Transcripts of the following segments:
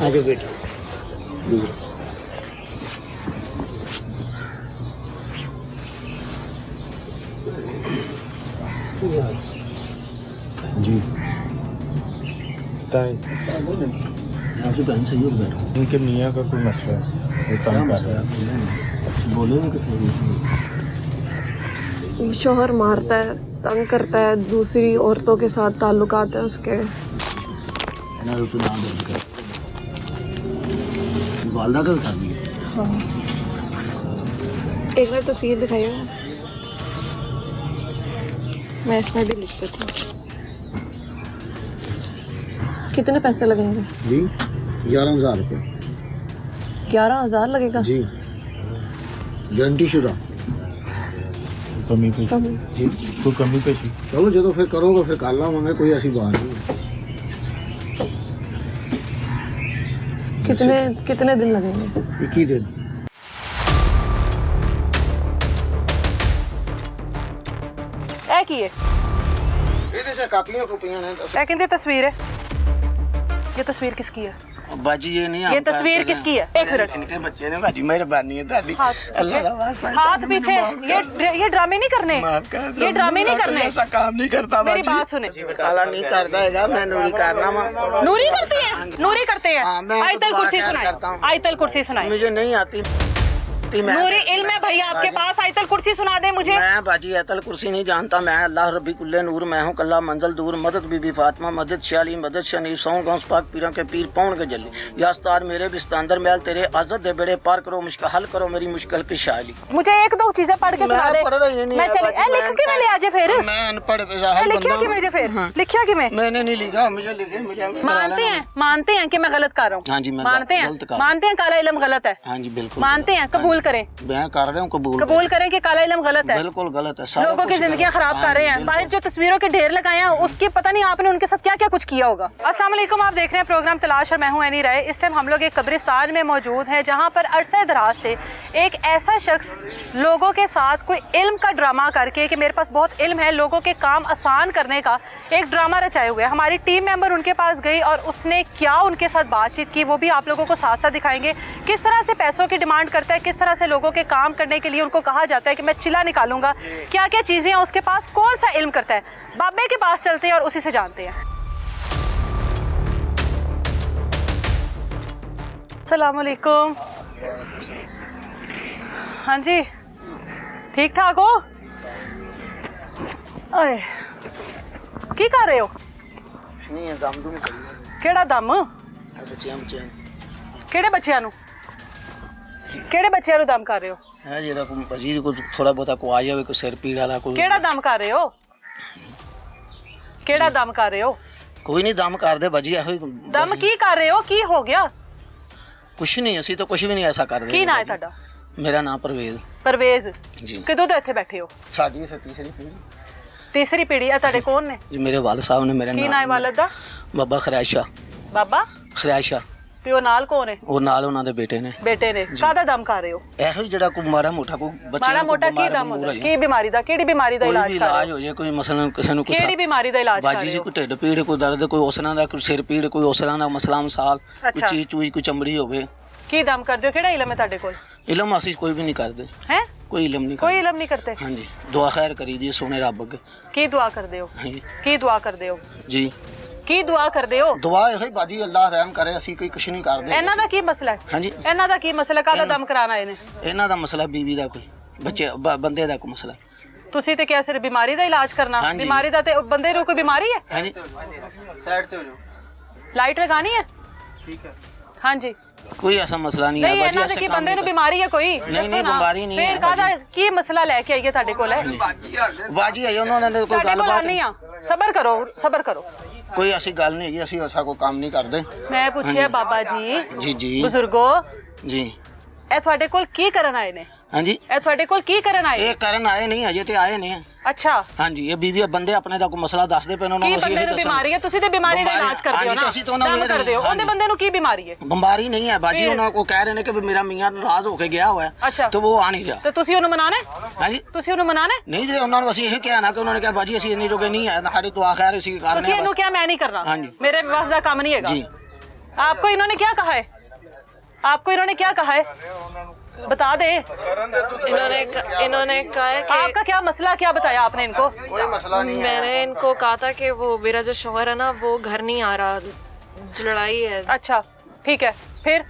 आजो बेटा जी बताए आपसे बहन सही हो गया इनके मियाँ का कोई मसला है वो क्या काम कर मसला रहा है बोले ना कि शोहर मारता है, तंग करता है, दूसरी औरतों के साथ ताल्लुकात है उसके। ना तो नाम दर्ज कर वालदा का बता दिए हाँ। एक बार तस्वीर दिखाइए, मैं इसमें भी लिख देती हूँ। कितने पैसे लगेंगे? जी 11,000 रुपये 11,000 लगेगा जी गारंटी शुदा कमी पेशी कम। जी कोई कमी पेशी चलो जो फिर करोगे फिर कर लावांगे कोई ऐसी बात नहीं कितने दिन लगेंगे? 21 दिन ਇਹ ਕੀ ਹੈ? ਇਹਦੇ ਤੇ ਕਾਪੀਆਂ ਕੁਪੀਆਂ ਨੇ ਇਹ ਕਿੰਦੀ ਤਸਵੀਰ ਹੈ? ये तस्वीर किसकी है? बाजी ये नहीं ये तस्वीर किसकी है? एक मिनट। इनके बच्चे ने बाजी मेहरबानी है ताड़ी अल्लाह का वास्ता हाथ पीछे। ये ड्रामे नहीं करने, ये ड्रामे नहीं करने। ऐसा काम नहीं करता मेरी बाजी बात सुने। काला नहीं करता हैगा मैं नूरी करना नूरी करते हैं, नूरी करते हैं। हाँ, मैं आयतल तो कुर्सी दुआ सुनाए, करता हूँ। आयतल कुर्सी सुनाए। मुझे नहीं आती नूरी इल्म है भैया आपके पास, आयतल कुर्सी सुना दे मुझे। मैं बाजी आयतल कुर्सी नहीं जानता मैं अल्लाह रब्बी कुल्ले नूर मैं हूँ कल्ला मंजिल दूर मदद बीबी फातिमा मदद शाली मदद शनीफ सौ गौस पाक पीरा के पीर पौन के जल्ली यास्तार मेरे बिस्तांदर मैल तेरे आजत दे बेड़े पार करो मुश्किल हल करो मेरी मुश्किल की शाली मुझे एक दो चीजें पढ़ के सुना दे। मैं चली लिख के मैं ले आजे फिर मैं अनपढ़ पेशा लिखिया कि मुझे फिर लिखिया कि मैं मैंने नहीं लिखा मुझे लिखे मुझे मानते हैं कि मैं गलत कर रहा हूँ। हाँ जी, मैं मानते गलत कर हैं, मानते हैं काला इल्म गलत है। हाँ जी बिल्कुल मानते हैं, कबूल करें, मैं कर रहा हूँ कबूल करें कि काला इल्म गलत है, बिल्कुल गलत है सारा लोगों की कुछ जिंदगियां गलत है। खराब हाँ कर रहे जी, हैं। बिल्कुल। बाहर जो तस्वीरों के ढेर लगाए हैं उसकी पता नहीं आपने उनके साथ क्या क्या कुछ किया होगा। अस्सलाम वालेकुम, आप देख रहे हैं प्रोग्राम तलाश और मैं हूं एनी राय। इस टाइम हम लोग एक कब्रिस्तान में मौजूद हैं जहां पर अरसे दराज से एक ऐसा शख्स लोगों के साथ कोई इल्म का ड्रामा करके कि मेरे पास बहुत इल्म है, लोगों के काम आसान करने का एक ड्रामा रचाए हुए है। हमारी टीम मेंबर उनके पास गई और उसने क्या उनके साथ बातचीत की वो भी आप लोगों को साथ साथ दिखाएंगे। किस तरह से पैसों की डिमांड करता है, किस तरह से लोगों के काम करने के लिए उनको कहा जाता है कि मैं चिल्ला निकालूंगा, क्या क्या चीज़ें हैं उसके पास, कौन सा इल्म करता है। बाबे के पास चलते हैं और उसी से जानते हैं। अस्सलाम वालेकुम। हाँ जी, ठीक ठाक हो? आए की कर रहे हो? नहीं है दम दुम करी ਕਿਹੜਾ ਦਮ? बच्चियां ਕਿਹੜੇ ਬੱਚਿਆਂ ਨੂੰ? ਕਿਹੜੇ ਬੱਚਿਆਂ ਨੂੰ ਦਮ ਕਰ ਰਹੇ ਹੋ? है जेड़ा को बजी को थोड़ा बहुत को आ जावे को सिर पीड़ वाला को ਕਿਹੜਾ ਦਮ ਕਰ ਰਹੇ ਹੋ? ਕਿਹੜਾ ਦਮ ਕਰ ਰਹੇ ਹੋ? कोई नहीं दम कर दे बजी ऐसे ਦਮ ਕੀ ਕਰ ਰਹੇ ਹੋ? ਕੀ ਹੋ ਗਿਆ? कुछ नहीं ਅਸੀਂ तो कुछ भी नहीं ऐसा कर दे ਕੀ ਨਾਂ ਹੈ ਤੁਹਾਡਾ? मेरा नाम परवेज परवेज। जी ਕਿਦੋਂ ਤੋਂ ਇੱਥੇ ਬੈਠੇ ਹੋ? साडी इस तीसरी पीढ़ी ਤੀਸਰੀ ਪੀੜ੍ਹੀ ਹੈ। ਤੁਹਾਡੇ ਕੌਣ ਨੇ? जी मेरे वाल साहब ने मेरा ਕੀ ਨਾਂ ਹੈ ਵਾਲਦ ਦਾ? बाबा खरैशा ਬਾਬਾ। खरैशा ਤੇ ਉਹ ਨਾਲ ਕੌਣ ਹੈ? ਉਹ ਨਾਲ ਉਹਨਾਂ ਦੇ ਬੇਟੇ ਨੇ ਬੇਟੇ ਨੇ। ਕਾਹਦਾ ਦਮ ਕਰ ਰਹੇ ਹੋ? ਇਹੋ ਹੀ ਜਿਹੜਾ ਕੋਈ ਮਾੜਾ ਮੋਟਾ ਕੋਈ ਬੱਚੇ ਮਾੜਾ ਮੋਟਾ ਕੀ ਦਮ ਹੁੰਦਾ? ਕੀ ਬਿਮਾਰੀ ਦਾ? ਕਿਹੜੀ ਬਿਮਾਰੀ ਦਾ ਕੋਈ ਇਲਾਜ ਵੀ ਕਰ ਰਹੇ ਇਲਾਜ ਹੋ? ਹੋ ਜਾਏ ਕੋਈ ਮਸਲਾ ਕਿਸੇ ਨੂੰ ਕਿਹੜੀ ਬਿਮਾਰੀ ਦਾ ਇਲਾਜ ਕਰ ਬਾਜੀ ਰਹੇ ਜੀ ਹੋ? ਕੋਈ ਢਿੱਡ ਪੀੜ ਕੋਈ ਦਰਦ ਕੋਈ ਉਸਰਾਂ ਦਾ ਕੋਈ ਸਿਰ ਪੀੜ ਕੋਈ ਉਸਰਾਂ ਦਾ ਮਸਲਾ ਮਸਾਲ ਕੋਈ ਅੱਛਾ। ਚੀਜ਼ ਚੂਈ ਕੋਈ ਚਮੜੀ ਹੋਵੇ ਕੀ ਦਮ ਕਰਦੇ ਹੋ? ਕਿਹੜਾ ਇਲਮ ਹੈ ਤੁਹਾਡੇ ਕੋਲ? ਇਲਮ ਅਸੀਂ ਕੋਈ ਵੀ ਨਹੀਂ ਕਰਦੇ ਹੈ? ਕੋਈ ਇਲਮ ਨਹੀਂ ਕੋਈ ਕਰਦੇ ਇਲਮ ਨਹੀਂ ਕਰਤੇ? ਹਾਂਜੀ ਦੁਆ ਖੈਰ ਕਰੀ ਦੀ ਸੋਹਣੇ ਰੱਬ ਅੱਗੇ ਕੀ ਦੁਆ ਕਰਦੇ ਹੋ? ਹਾਂਜੀ ਕੀ ਦੁਆ ਕਰਦੇ ਹੋ? ਜੀ ਕੀ ਦੁਆ ਕਰਦੇ ਹੋ? ਦੁਆ ਇਹੋ ਹੀ ਬਾਜੀ ਅੱਲਾਹ ਰਹਿਮ ਕਰੇ ਅਸੀਂ ਕੋਈ ਕੁਛ ਨਹੀਂ ਕਰਦੇ ਇਹਨਾਂ ਦਾ ਕੀ ਮਸਲਾ ਹੈ? ਹਾਂਜੀ ਇਹਨਾਂ ਦਾ ਕੀ ਮਸਲਾ? ਕਾਹਦਾ ਦਮ ਕਰਾਉਣ ਆਏ ਨੇ? ਇਹਨਾਂ ਦਾ ਮਸਲਾ ਬੀਵੀ ਦਾ ਕੋਈ ਬੱਚੇ ਬੰਦੇ ਦਾ ਕੋਈ ਮਸਲਾ ਤੁਸੀਂ ਤੇ ਕਿਹਾ ਸਿਰ ਬਿਮਾਰੀ ਦਾ ਇਲਾਜ ਕਰਨਾ। ਹਾਂਜੀ। ਬਿਮਾਰੀ ਦਾ ਤੇ ਬੰਦੇ ਨੂੰ ਕੋਈ ਬਿਮਾਰੀ ਹੈ? ਹਾਂਜੀ ਲਾਈਟ ਲਗਾਣੀ ਹੈ? ਠੀਕ ਹੈ। ਹਾਂਜੀ। ਕੋਈ ਐਸਾ ਮਸਲਾ ਨਹੀਂ ਹੈ ਨਹੀਂ ਬਾਜੀ ਇਹਨਾਂ ਦੇ ਐਸੇ ਕੀ ਕੰਮ ਬੰਦੇ ਨੂੰ ਬਿਮਾਰੀ ਹੈ ਕੋਈ? ਨਹੀਂ, ਦੱਸੋ ਨਾ। ਬਿਮਾਰੀ ਨਹੀਂ ਹੈ ਫਿਰ ਕਾਹਦਾ ਕੀ ਮਸਲਾ ਲੈ ਕੇ ਆਈਏ ਤੁਹਾਡੇ ਕੋਲ? ਬਾਜੀ ਹੈ ਉਹਨਾਂ ਨੇ ਕੋਈ ਤੁਹਾਡੇ ਕੋਲ ਗੱਲਬਾਤ ਆਨੀ ਆ। ਸਬਰ ਕਰੋ, ਸਬਰ ਕਰੋ। ਕੋਈ ਐਸੀ ਗੱਲ ਨਹੀਂ ਹੈਗੀ ਅਸੀਂ ਐਸਾ ਕੋਈ ਕੰਮ ਨਹੀਂ ਕਰਦੇ ਮੈਂ ਪੁੱਛਿਆ ਬਾਬਾ ਜੀ, ਜੀ ਜੀ ਬਜ਼ੁਰਗੋ, ਜੀ ਇਹ ਤੁਹਾਡੇ ਕੋਲ ਕੀ ਕਰਨ ਆਏ ਨੇ? ਹਾਂਜੀ ਇਹ ਤੁਹਾਡੇ ਕੋਲ ਕੀ ਕਰਨ ਆਏ? ਇਹ ਕਰਨ ਆਏ ਨਹੀਂ ਅਜੇ ਤੇ ਆਏ ਨੇ ਅੱਛਾ। ਹਾਂਜੀ ਇਹ ਬੀਵੀ ਬੰਦੇ ਆਪਣੇ ਦਾ ਕੋਈ ਮਸਲਾ ਦੱਸਦੇ ਪਏ ਉਹਨਾਂ ਕੀ ਨੂੰ ਅਸੀਂ ਬੰਦੇ ਇਹ ਨੂੰ ਦੱਸਾਂ ਬਿਮਾਰੀ ਹੈ? ਤੁਸੀਂ ਤੇ ਬਿਮਾਰੀ ਦਾ ਇਲਾਜ ਕਰਦੇ ਹੋ ਹਾਂਜੀ, ਨਾ? ਤੇ ਅਸੀਂ ਤਾਂ ਉਹਨਾਂ ਨੂੰ ਦਮ ਕਰਦੇ ਹੋ। ਉਹਦੇ ਹਾਂਜੀ। ਬੰਦੇ ਨੂੰ ਕੀ ਬਿਮਾਰੀ ਹੈ? ਬਿਮਾਰੀ ਨਹੀਂ ਹੈ ਬਾਜੀ ਫਿਰ? ਉਹਨਾਂ ਕੋ ਕਹਿ ਰਹੇ ਨੇ ਕਿ ਵੀ ਮੇਰਾ ਮੀਆਂ ਨਾਰਾਜ਼ ਹੋ ਕੇ ਗਿਆ ਹੋਇਆ ਅੱਛਾ। ਤੇ ਉਹ ਆ ਨਹੀਂ ਰਿਹਾ ਤੇ ਤੁਸੀਂ ਉਹਨੂੰ ਮਨਾਣਾ? ਹਾਂਜੀ ਤੁਸੀਂ ਉਹਨੂੰ ਮਨਾਣਾ? ਨਹੀਂ ਜੇ ਉਹਨਾਂ ਨੂੰ ਅਸੀਂ ਇਹ ਕਿਹਾ ਨਾ ਕਿ ਉਹਨਾਂ ਨੇ ਕਿਹਾ ਬਾਜੀ ਅਸੀਂ ਇੰਨੇ ਜੋਗੇ ਨਹੀਂ ਹੈ ਸਾਡੀ ਦੁਆ ਖੈਰ ਅਸੀਂ ਕਰਨੇ ਤੁਸੀਂ ਆ ਇਹਨੂੰ ਬਸ ਕਿਹਾ ਮੈਂ ਨਹੀਂ ਕਰਨਾ? ਹਾਂਜੀ। ਮੇਰੇ ਵੱਸ ਦਾ ਕੰਮ ਨਹੀਂ ਹੈਗਾ। ਜੀ आपको इन्होंने क्या कहा है? आपको इन्होंने क्या कहा है? बता दे। इन्होंने कहा है कि आपका क्या मसला, क्या बताया आपने इनको? मैंने इनको कहा था कि वो मेरा जो शौहर है ना वो घर नहीं आ रहा, लड़ाई है। अच्छा ठीक है, फिर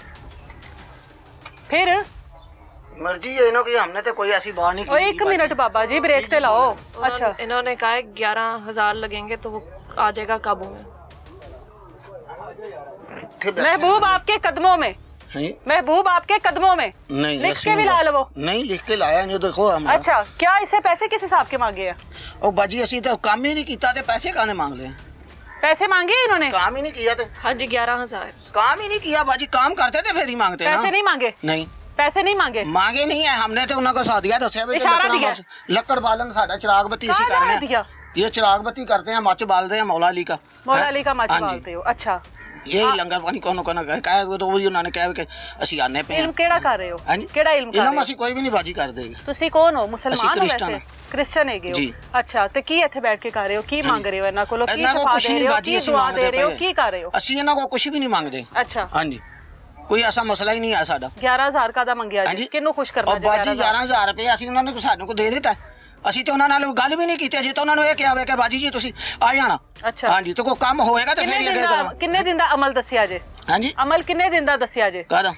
मर्जी है इन्हों की, हमने तो कोई ऐसी बात नहीं ओ, की। एक मिनट बाबा जी, ब्रेक पे लाओ। अच्छा इन्होंने कहा है 11,000 लगेंगे तो वो आ जाएगा काबू में। महबूब आपके कदमों में, महबूब आपके कदमों में। नहीं लिख के भी ला लो। नहीं लिख के लाया नहीं, देखो हम। अच्छा, क्या इससे पैसे किस हिसाब के मांगे हैं? ओ बाजी असी तो काम ही नहीं किया, ते पैसे काने मांग ले? पैसे मांगे इन्होंने? काम ही नहीं किया थे। हाँ जी 11,000। काम ही नहीं किया बाजी, काम करते थे फिर ही मांगते ना। पैसे नहीं मांगे? नहीं पैसे नहीं मांगे। मांगे नहीं है हमने, तो उन्होंने सौ दिया, दसिया इशारा दिया। लकड़ बालन साडा चिराग बत्ती असी कहाँ करने दिया? ये चिराग बत्ती करते हैं, मच बालते हैं मौला अली का। मौला अली का मच हाँ जी। बालते हो? अच्छा यही लंगर पानी कौन कहा वो तो उन्होंने कहा कि ਅਸੀਂ ਆਨੇ ਪਏ इल्म केड़ा कर रहे हो? ਹਾਂਜੀ केड़ा इल्म कर ਇਹਨਾਂ रहे हो? ਅਸੀਂ ਕੋਈ ਵੀ ਨਹੀਂ ਬਾਜੀ ਕਰ ਦੇਗੇ। ਤੁਸੀਂ ਕੌਣ ਹੋ? ਮੁਸਲਮਾਨ ਹੋ? ਕ੍ਰਿਸਚਨ ਵੈਸੇ ਕ੍ਰਿਸਚਨ ਹੈਗੇ ਹੋ? ਜੀ। ਅੱਛਾ, ਤੇ ਕੀ ਇੱਥੇ ਬੈਠ ਕੇ ਕਰ ਰਹੇ ਹੋ? ਕੀ ਮੰਗ ਰਹੇ ਹੋ ਇਹਨਾਂ ਕੋਲੋਂ? ਕੀ ਇਹਨਾਂ ਕੋਲ ਸ਼ਫਾ ਕੁਛ ਦੇ ਨਹੀਂ ਰਹੇ ਹੋ? ਬਾਜੀ ਕੀ ਅਸੀਂ ਦੁਆ ਦੇ ਮੰਗਦੇ ਰਹੇ ਹੋ? ਪਏ। ਕੀ ਕਰ ਰਹੇ ਹੋ? ਅਸੀਂ ਇਹਨਾਂ ਕੋਲ ਕੁਝ ਵੀ ਨਹੀਂ ਮੰਗਦੇ। ਅੱਛਾ ਹਾਂਜੀ ਕੋਈ ਐਸਾ ਮਸਲਾ ਹੀ ਨਹੀਂ ਹੈ ਸਾਡਾ। 11,000 ਕਾਹਦਾ ਮੰਗਿਆ ਜੀ? ਹਾਂਜੀ ਕਿਹਨੂੰ ਖੁਸ਼ ਕਰਨਾ ਉਹ ਬਾਜੀ 11,000 ਰੁਪਏ ਅਸੀਂ ਉਹਨਾਂ ਨੂੰ ਸਾਨੂੰ ਕੋ ਦੇ ਦਿੱਤਾ। ਅਸੀਂ ਤੇ ਉਹਨਾਂ ਨਾਲ ਗੱਲ ਵੀ ਨਹੀਂ ਕੀਤੀ, ਜੇ ਤਾਂ ਉਹਨਾਂ ਨੂੰ ਇਹ ਕਿਹਾ ਹੋਵੇ ਕਿ ਬਾਜੀ ਜੀ ਤੁਸੀਂ ਆ ਜਾਣਾ। ਅੱਛਾ ਹਾਂਜੀ ਤੇ ਕੋਈ ਕੰਮ ਹੋਏਗਾ ਤਾਂ ਫਿਰ ਹੀ ਅੱਗੇ ਕਰਾਂਗੇ। ਕਿੰਨੇ ਦਿਨ ਦਾ ਅਮਲ ਦੱਸਿਆ ਜੇ? ਹਾਂਜੀ अमल कितने दिन दा दसिया जे? ਕਾਹਦਾ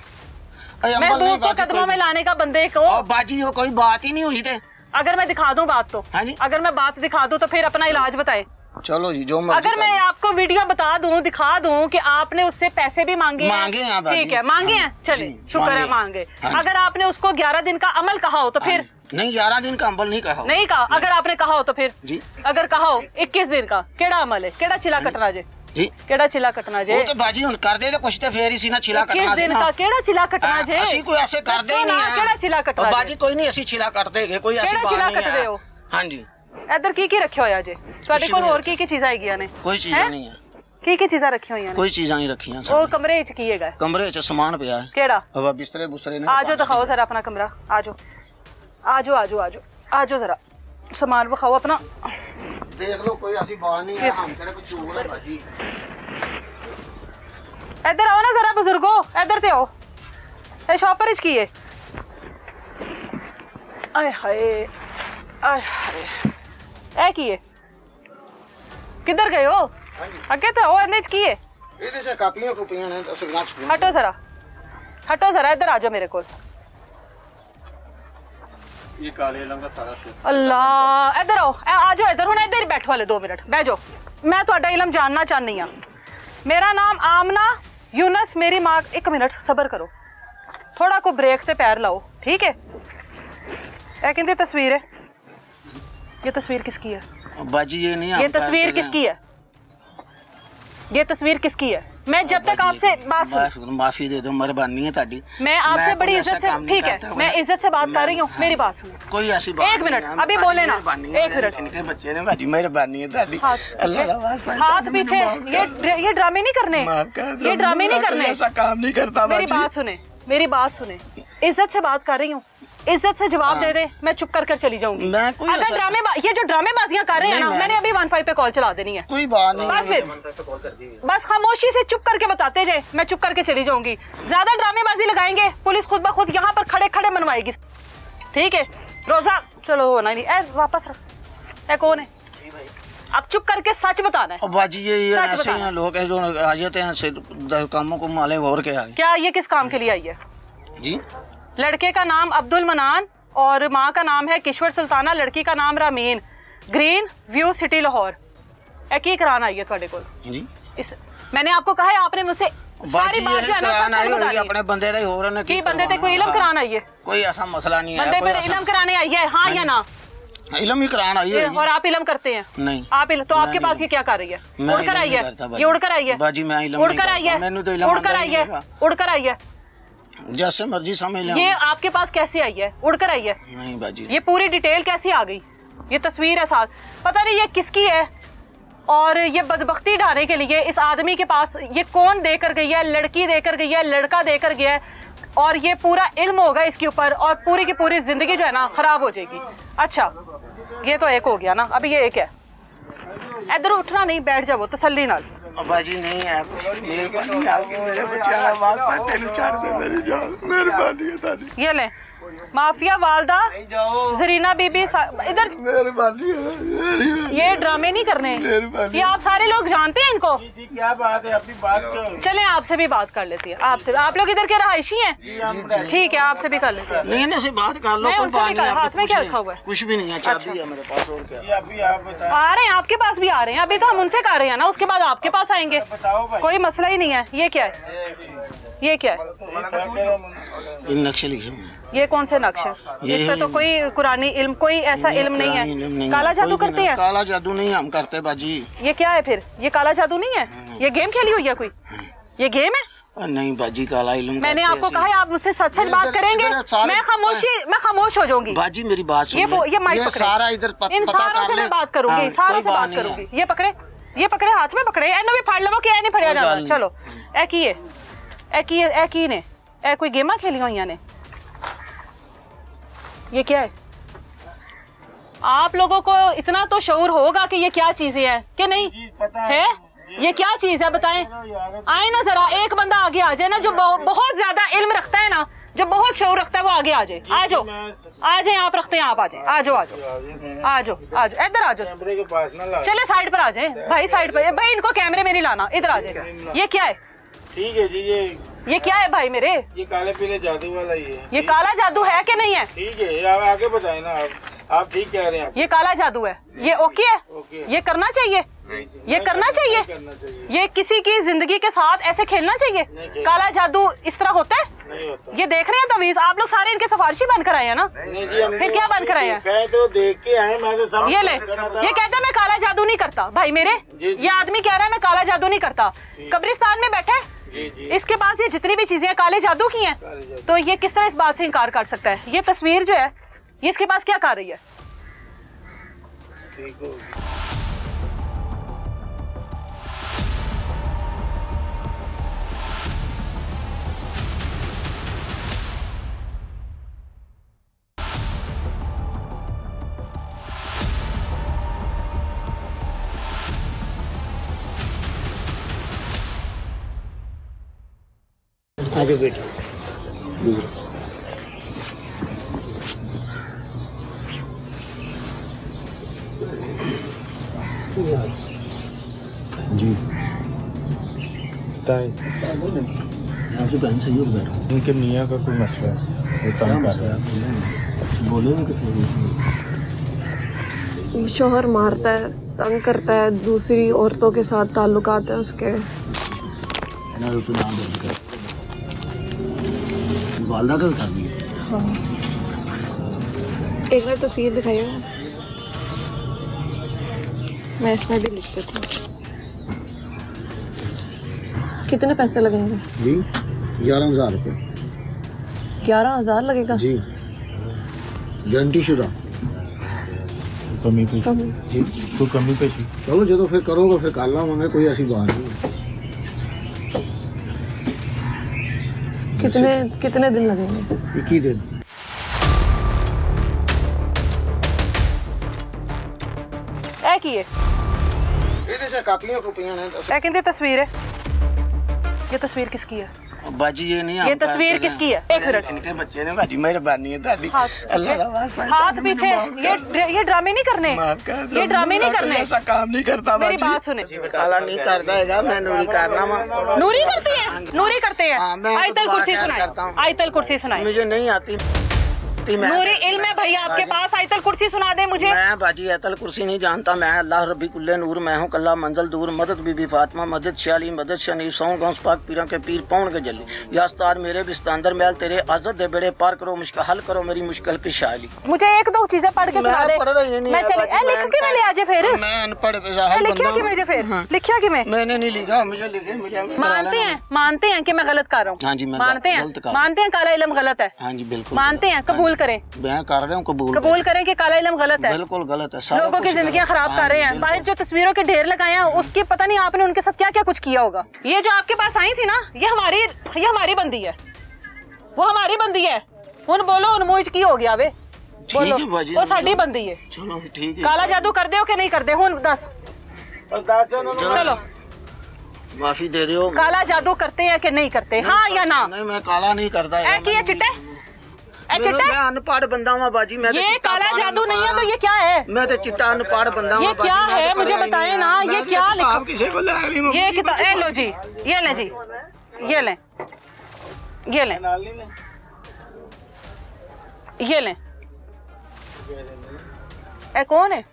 महबूब को कदमों में लाने का बंदे को बाजी वो कोई बात ही नहीं हुई थे। अगर मैं दिखा दूं बात तो? हाँ जी। अगर मैं बात दिखा दूं तो फिर अपना इलाज बताएं। चलो जी जो मर्जी अगर मैं आपको वीडियो बता दूं, दिखा दूं कि आपने उससे पैसे भी मांगे हैं बाजी। ठीक है मांगे हैं, चले शुक्र है मांगे। अगर आपने उसको 11 दिन का अमल कहा हो तो फिर? नहीं 11 दिन का अमल नहीं कहा। नहीं कहा। अगर आपने कहा हो तो फिर जी, अगर कहा हो 21 दिन का केड़ा अमल है? केड़ा चिला कटना जे? जी केड़ा चिला कटना जे? वो तो बाजी हुन कर दे तो कुछ तो फेर ही सी ना छिला कटना। 21 दिन का केड़ा चिला कटना जे? ਅਸੀਂ ਕੋਈ ਐਸੇ ਕਰਦੇ ਹੀ ਨਹੀਂ ਹੈ। केड़ा चिला कटना जे? ਬਾਜੀ ਕੋਈ ਨਹੀਂ ਅਸੀਂ ਛਿਲਾ ਕੱਟਦੇ ਹੈਗੇ, ਕੋਈ ਐਸੀ ਕਿਹੜਾ ਬਾਤ ਛਿਲਾ ਨਹੀਂ ਕੱਟਦੇ ਹੈ। ਹੋ? ਹਾਂਜੀ ਇੱਧਰ ਕੀ ਰੱਖਿਆ ਹੋਇਆ ਜੇ ਤੁਹਾਡੇ ਕੋਲ? ਹੋਰ ਕੀ ਚੀਜ਼ਾਂ ਹੈਗੀਆਂ ਨੇ? ਕੋਈ ਚੀਜ਼ਾਂ ਨਹੀਂ ਹੈ, ਕੀ ਚੀਜ਼ਾਂ ਰੱਖੀਆਂ ਹੋਈਆਂ ਨੇ? ਕੋਈ ਚੀਜ਼ਾਂ ਨਹੀਂ ਰੱਖੀਆਂ ਉਹ ਸਾਡੇ ਕਮਰੇ 'ਚ ਕੀ ਹੈਗਾ? ਕਮਰੇ 'ਚ ਸਮਾਨ ਪਿਆ ਹੈ। ਕਿਹੜਾ? अब बिस्तरे बुस्तरे ने ਆ ਜਾਓ ਦਿਖਾਓ ਜ਼ਰਾ ਆਪਣਾ ਕਮਰਾ। ਆ ਜਾਓ ਆ ਜਾਓ ਆ ਜਾਓ ਆ ਜਾਓ ਆ ਜਾਓ ਜ਼ਰਾ ਸਮਾਨ ਵਿਖਾਓ ਆਪਣਾ। देख लो कोई ऐसी बात नहीं है, हम तेरे को चोर है बाजी। ਇੱਧਰ ਆਓ ਨਾ ਜ਼ਰਾ ਬਜ਼ੁਰਗੋ, ਇੱਧਰ ਤੇ ਆਓ। ਇਹ ਸ਼ਾਪਰ 'ਚ ਕੀ ਹੈ? ਆਏ ਹਾਏ ਆਏ ਹਾਏ, ਇਹ ਕੀ ਹੈ? ਕਿੱਧਰ ਗਏ ਹੋ? ਅੱਗੇ ਤਾਂ ਉਹ ਇਹਦੇ 'ਚ ਕੀ ਹੈ? ਇਹਦੇ 'ਚ ਕਾਪੀਆਂ ਕੁਪੀਆਂ ਨੇ, ਤੁਸੀਂ ਨਾ ਛੂਓ। ਹਟੋ ਜ਼ਰਾ, ਹਟੋ ਜ਼ਰਾ, ਇੱਧਰ ਆ ਜਾਓ ਮੇਰੇ ਕੋਲ। ये काले इलम का सारा ਅੱਲਾ ਇੱਧਰ ਆਓ, ਆ ਜਾਓ ਇੱਧਰ। ਹੁਣ ਇੱਧਰ ਹੀ ਬੈਠੋ ਵਾਲੇ 2 ਮਿੰਟ ਬਹਿ ਜਾਓ। ਮੈਂ ਤੁਹਾਡਾ ਇਲਮ ਜਾਨਣਾ ਚਾਹਨੀ ਆ। ਮੇਰਾ ਨਾਮ ਆਮਨਾ यूनस, मेरी माँ। 1 मिनट सबर करो, थोड़ा को ब्रेक से पैर लाओ, ठीक है? ये कहते तस्वीर है, ये तस्वीर किसकी है? बाजी ये नहीं, ये तस्वीर किसकी है? ये तस्वीर किसकी है? मैं जब तक आपसे बात माफी दे दो, मेहरबानी है ताड़ी। मैं आपसे बड़ी इज्जत से, ठीक है मैं इज्जत से बात कर रही हूँ, मेरी बात सुनो। कोई ऐसी बात 1 मिनट अभी बोले ना, 1 मिनट। इनके बच्चे ने बाजी मेहरबानी है ताड़ी। अल्लाह का वास्ता है, हाथ पीछे, ये ड्रामे नहीं करने, माफ कर दो, ये ड्रामे नहीं मैं करने। ऐसा काम नहीं करता मेरी बाजी। बात सुने, मेरी बात सुने। इज्जत से बात कर रही हूँ, इज्जत से जवाब दे दे, मैं चुप कर चली जाऊंगी। मैं कोई अगर ऐसा- ये जो ड्रामेबाजियां कर रहे हैं ना, नहीं, मैंने अभी 15 पे कॉल चला देनी है। कोई बात नहीं बस फिर बस खामोशी से चुप करके बताते जाए, मैं चुप करके चली जाऊंगी। ज्यादा ड्रामेबाजी लगाएंगे पुलिस खुद ब खुद यहाँ पर खड़े खड़े मनवाएगी, ठीक है? रोजा चलो होना नहीं, ऐ वापस रख। ऐ कौन है? अब चुप करके सच बताना है। और बाजी ये सच ऐसे बताना। हैं लोग हैं जो आ जाते हैं कामों को माले और क्या है। क्या ये किस काम के लिए आई है? जी लड़के का नाम अब्दुल मनान और माँ का नाम है किश्वर सुल्ताना, लड़की का नाम Ramin, green view city Lahore. की कराना आई है थोड़े को? जी इस मैंने आपको कहा है, आपने मुझसे सारी बाजी बात ये जो है ना करान सच आई सच होगी बतानी है। अपने बंदे दा होर ने की बंदे ते कोई इलम कराना आई है? कोई ऐसा मसला नहीं है, बंदे कोई पर ऐसा इलम कराने आई है, हाँ या ना? इलम ही करान आई है। और आप इलम करते हैं? नहीं। आप तो मैं आपके पास नहीं। ये क्या कर रही है? मैं उड़कर इलम आई नहीं है? करता बाजी। ये उड़कर आई है? बाजी मैं इलम उड़कर नहीं आई है? करता, मैंने तो इलम उड़कर आंदा आई ही है? नहीं उड़कर आई है? जैसे मर्जी समझ ले। ये आपके पास कैसे आई है? उड़कर आई है? नहीं बाजी ये पूरी डिटेल कैसी आ गई? ये तस्वीर है साथ, पता नहीं ये किसकी है। और ये बदबख्ती ढाने के लिए इस आदमी के पास ये कौन देकर गई है? लड़की देकर गई है, लड़का देकर गया है, और ये पूरा इल्म होगा इसके ऊपर, और पूरी की पूरी जिंदगी जो है ना खराब हो जाएगी। अच्छा ये तो एक हो गया ना, अभी ये एक है। इधर उठना नहीं, बैठ जाओ तसल्ली नाल। बाजी नहीं है मेहरबानी आपकी मेरे बच्चे का बात पर तेन छड़ दे मेरी जान मेहरबानी है तारी ये ले माफिया वालदा जरीना बीबी इधर मेहरबानी है ये ड्रामे नहीं करने ये आप सारे लोग जानते हैं इनको क्या बात है अपनी बात करो। चलें आपसे भी बात कर लेती है आपसे आप लोग इधर के रहायशी हैं ठीक है आपसे भी कर लेते हैं नहीं ना से बात कर लो मैं कोई उनसे भी बात नहीं हाथ में क्या रखा हुआ है कुछ भी नहीं है चाबी है मेरे पास और क्या अभी आप बताओ आ रहे हैं आपके पास भी आ रहे हैं अभी तो हम उनसे कर रहे हैं ना उसके बाद आपके पास आएंगे भाई। कोई मसला ही नहीं है ये क्या है ये क्या है इन नक्शे लिखे हुए हैं ये कौन से नक्शे इस पे तो कोई कुरानी इल्म कोई ऐसा इल्म नहीं है काला जादू करते हैं काला जादू नहीं हम करते बाजी ये क्या है फिर ये काला जादू नहीं है ये गेम खेली हुई है कोई ये गेम है नहीं बाजी काला इल्म मैंने आपको कहा है आप मुझसे सच सच बात करेंगे मैं खामोश हो जाऊंगी बाजी मेरी बात सुन ये माइक पकड़े सारा इधर इन पता सारों कर से ले मैं बात करूंगी सारों से बात करूंगी ये पकड़े हाथ में पकड़े एनो भी फाड़ लवो कि ए नहीं फड़िया जाना चलो ए की ने ए कोई गेमा खेली हुई ने ये क्या है आप लोगों को इतना तो शऊर होगा कि ये क्या चीजें हैं कि नहीं है ये क्या चीज है बताएं आए ना जरा एक बंदा आगे आ जाए ना जो बहुत ज्यादा इल्म रखता है ना जो बहुत शऊर रखता है वो आगे आ जाए आ जाए आप रखते हैं आप आ जाए आ जाओ इधर आ जाओ चले साइड पर आ जाए भाई साइड पर भाई इनको कैमरे में नहीं लाना इधर आ जाए ये क्या है ठीक है जी ये क्या है भाई मेरे ये काले पीले जादू वाला ही है ये काला जादू है कि नहीं है ठीक है आप आगे बताए ना आप ठीक कह रहे हैं ये काला जादू है ये ओके है ये करना चाहिए ये करना चाहिए ये किसी की जिंदगी के साथ ऐसे खेलना चाहिए काला जादू इस तरह होता है ये देख रहे हैं तवीज आप लोग सारे इनके सिफारिशी बन कर आए हैं ना फिर क्या बन कर आए हैं तो देख के आए मैं तो समझ ये ले ये कहता है मैं काला जादू नहीं करता भाई मेरे ये आदमी कह रहा है मैं काला जादू नहीं करता कब्रिस्तान में बैठे इसके पास ये जितनी भी चीजें काले जादू की हैं तो ये किस तरह इस बात से इनकार कर सकता है ये तस्वीर जो है ये इसके पास क्या कर रही है आगे बेटा जी बताएं आपसे बहन सही हो बैठो इनके मियाँ का कोई मसला है वो काम कर रहा है बोलो ना कि शोहर मारता है तंग करता है दूसरी औरतों के साथ ताल्लुकात है उसके ना रुपये नाम दे वालदा का कर दिया हाँ एक बार तस्वीर दिखाइए मैं इसमें भी लिख देती हूँ कितने पैसे लगेंगे जी 11,000 रुपये 11,000 लगेगा जी गारंटी शुदा कमी पेशी कम जी कोई कमी पेशी चलो जो फिर करोगे फिर कर लावांगे कोई ऐसी बात नहीं कितने दिन लगेंगे 21 दिन ए की है ਇਹਦੇ ਚ ਕਾਪੀਆਂ ਕੁਪੀਆਂ ਨੇ ए कहते तस्वीर है ये तस्वीर किसकी है बाजी ये नहीं ये तस्वीर किसकी है एक मिनट इनके बच्चे ने बाजी मेहरबानी है ताड़ी अल्लाह का वास्ता हाथ पीछे ये ड्रामे नहीं करने ये ड्रामे नहीं करने ऐसा काम नहीं करता मेरी बाजी बात सुने काला नहीं करता हैगा मैं नूरी कारनामा नूरी करते हैं हाँ, मैं आयतल तो कुर्सी बात सुनाए करता हूँ। आयतल कुर्सी सुनाए मुझे नहीं आती नूरी इल्म है भैया आपके पास आयतल कुर्सी सुना दे मुझे मैं बाजी आयतल कुर्सी नहीं जानता मैं अल्लाह रब्बी कुल्ले नूर मैं हूँ कल्ला मंजल दूर मदद बीबी फातिमा मदद शाली मदद शनीफ सौ गौस पाक पीरा के पीर पौन के जली या उस्ताद मेरे बिस्तांदर मैल तेरे आजत दे बेड़े पार करो मुश्किल हल करो मेरी मुश्किल की शायली मुझे एक दो चीजें पढ़ के सुना दे पढ़ रही नहीं मैं चली ए लिख के मैंने आज फिर मैं अनपढ़ पेशा लिखिया कि मुझे फिर लिखिया कि मैं मैंने नहीं लिखा मुझे लिखे मुझे मानते हैं कि मैं गलत कर रहा हूँ हाँ जी मैं गलत कर मानते हैं काला इल्म गलत है हाँ जी बिल्कुल मानते हैं कबूल करें मैं कर रहा हूँ कबूल करें कि काला इल्म गलत है बिल्कुल गलत है लोगों की जिंदगियां खराब कर रहे हैं बाहर जो तस्वीरों के ढेर लगाए हैं उसकी पता नहीं आपने उनके साथ क्या क्या कुछ किया होगा ये जो आपके पास आई थी ना ये हमारी बंदी है वो हमारी बंदी है उन बोलो उन मुझ की हो गया वे बोलो वो साडी बंदी है चलो ठीक है काला जादू कर दे कि नहीं कर दे हुन दस चलो माफी दे दियो। काला जादू करते हैं कि नहीं करते? हाँ या ना? नहीं, मैं काला नहीं करता है। ए की है चिट्टे? ए चिट्टे? मैं अनपढ़ बंदा हूँ बाजी। मैं ये काला जादू नहीं है तो ये क्या है? मैं तो चिट्टा अनपढ़ बंदा हूँ। ये क्या है मुझे बताएं ना, ये क्या लिखा? आप किसी को ले ये किताब, ए लो जी, ये ले जी, ये ले, ये ले, ये ले। ए कौन है?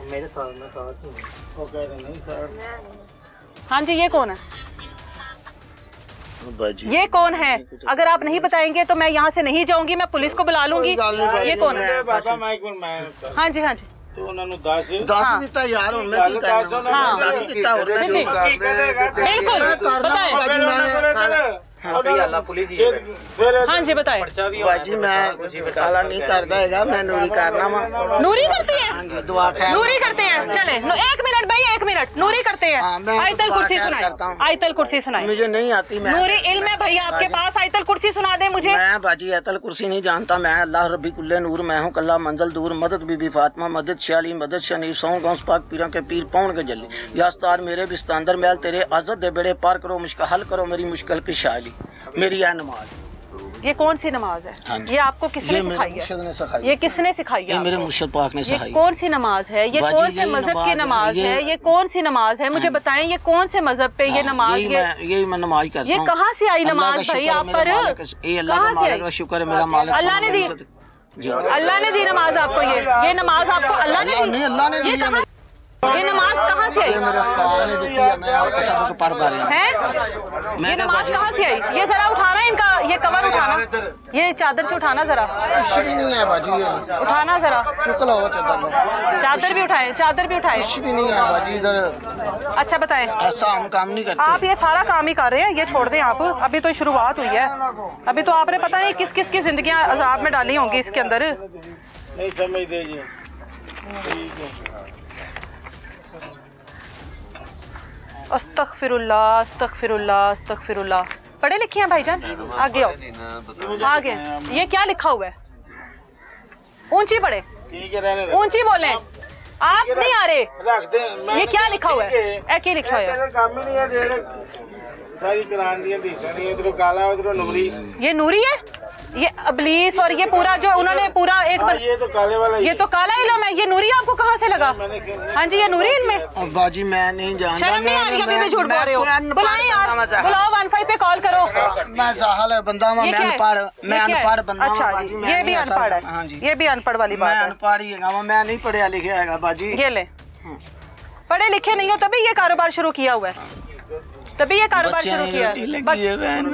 मेरे साथ में था वो कह रहे नहीं सर। हाँ जी, ये कौन है? ये कौन है? अगर आप नहीं बताएंगे तो मैं यहाँ से नहीं जाऊंगी, मैं पुलिस को बुला लूंगी। ये कौन है? हाँ जी, हाँ जी। तो उन्होंने 10 ਦਿੱਤਾ ਯਾਰ ਹੁਣ ਮੈਂ ਕੀ ਕਰਨਾ? 10 ਦਿੱਤਾ ਹੋਰ ਮੈਂ ਕੀ ਕਰਾਂ? बिल्कुल बताएं। बाजी मैं हाँ जी बताएं। बाजी मैं काला नहीं करता है, मैं नूरी करना वा। नूरी करती है? हाँ जी, दुआ खैर। नूरी करते हैं। चले 1 मिनट भाई, 1 मिनट। नूरी करते हैं। हाँ, मैं आयतल दुआ कुर्सी खैर सुनाए, करता हूँ। आयतल कुर्सी सुनाए। मुझे नहीं आती। मैं नूरी इल्म है भैया आपके पास, आयतल कुर्सी सुना दे मुझे। मैं बाजी आयतल कुर्सी नहीं जानता। मैं अल्लाह रब्बी कुल्ले नूर, मैं हूँ कल्ला मंजिल दूर, मदद बीबी फातिमा, मदद शाली, मदद शनीफ, सौ गौस पाक पीरा के पीर पौन के जली, या उस्ताद मेरे बिस्तांदर मैल तेरे आज़त दे बेड़े पार करो, मुश्किल हल करो मेरी मुश्किल की शाली। मेरी यह नमाज। ये कौन सी नमाज है? हाँ जी। ये आपको किसने सिखाई है? ये किसने सिखाई है? मेरे मुर्शिद पाक ने ये सिखाई। कौन सी नमाज है? ये बाजी, कौन से यही मजहब की नमाज नमाज है। है? ये कौन सी नमाज है? मुझे बताएं, ये कौन से मजहब पे ये नमाज? यही मैं नमाज करता ये हूँ। कहाँ से आई अल्लाह नमाज का भाई शुक्र आप है पर? मेरा मालिक, ये अल्लाह कहाँ का से मालिक का शुक्र है मेरा मालिक। अल्लाह ने दी? जी अल्लाह ने दी नमाज आपको? ये नमाज आपको अल्लाह ने दी? अल्लाह ने दी है। ये नमाज कहाँ से आई? ये मेरे उस्ताद ने दी है, मैं आपको सबक पढ़ता रहा। है ये नमाज कहाँ से आई? ये जरा उठाना इनका, ये कवर उठाना, ये चादर से उठाना जरा। कुछ भी नहीं है बाजी, ये उठाना जरा, चुक लो चादर लो। चादर भी उठाए, चादर भी उठाए। कुछ भी नहीं है बाजी इधर। अच्छा बताएं, ऐसा हम काम नहीं करते। आप ये सारा काम ही कर रहे हैं, ये छोड़ दें आप। अभी तो शुरुआत हुई है, अभी तो आपने पता नहीं किस किस की जिंदगियां अजाब में डाली होंगी इसके अंदर। नहीं समझ दीजिए। ठीक है। अस्तगफिरुल्लाह, अस्तगफिरुल्लाह, अस्तगफिरुल्लाह। पढ़े लिखे हैं भाईजान? आगे आओ, आगे। ये क्या लिखा हुआ है? ऊंची पढ़े, ठीक है, रहने दो। ऊंची बोले, आप नहीं आ रहे। रख दे। ये क्या लिखा हुआ है? ए क्या लिखा हुआ है? काम ही नहीं है देर सारी कुरान दी दिशा नहीं, इधर काला उधर नूरी। ये नूरी है, ये अबलीस, और ये पूरा जो उन्होंने पूरा एक हाँ, ये तो काले वाला ही ये तो काला इल्म है। ये नूरी आपको कहाँ से लगा? हाँ जी, ये नूरी इल्म है। अब बाजी मैं नहीं जानता। शर्म नहीं आ रही? अभी भी झूठ बोल रहे हो। बुलाएं यार, बुलाओ 15 पे कॉल करो। मैं साहल बंदा हूँ, मैं अनपढ़, मैं अनपढ़ बंदा हूँ अच्छा बाजी। ये भी अनपढ़ है? हाँ जी, ये भी अनपढ़ वाली मैं बात है। अनपढ़ ही है, मैं नहीं पढ़िया लिखा है बाजी। ये ले, पढ़े लिखे नहीं हो तभी ये कारोबार शुरू किया हुआ है, तभी ये कारोबार शुरू किया है।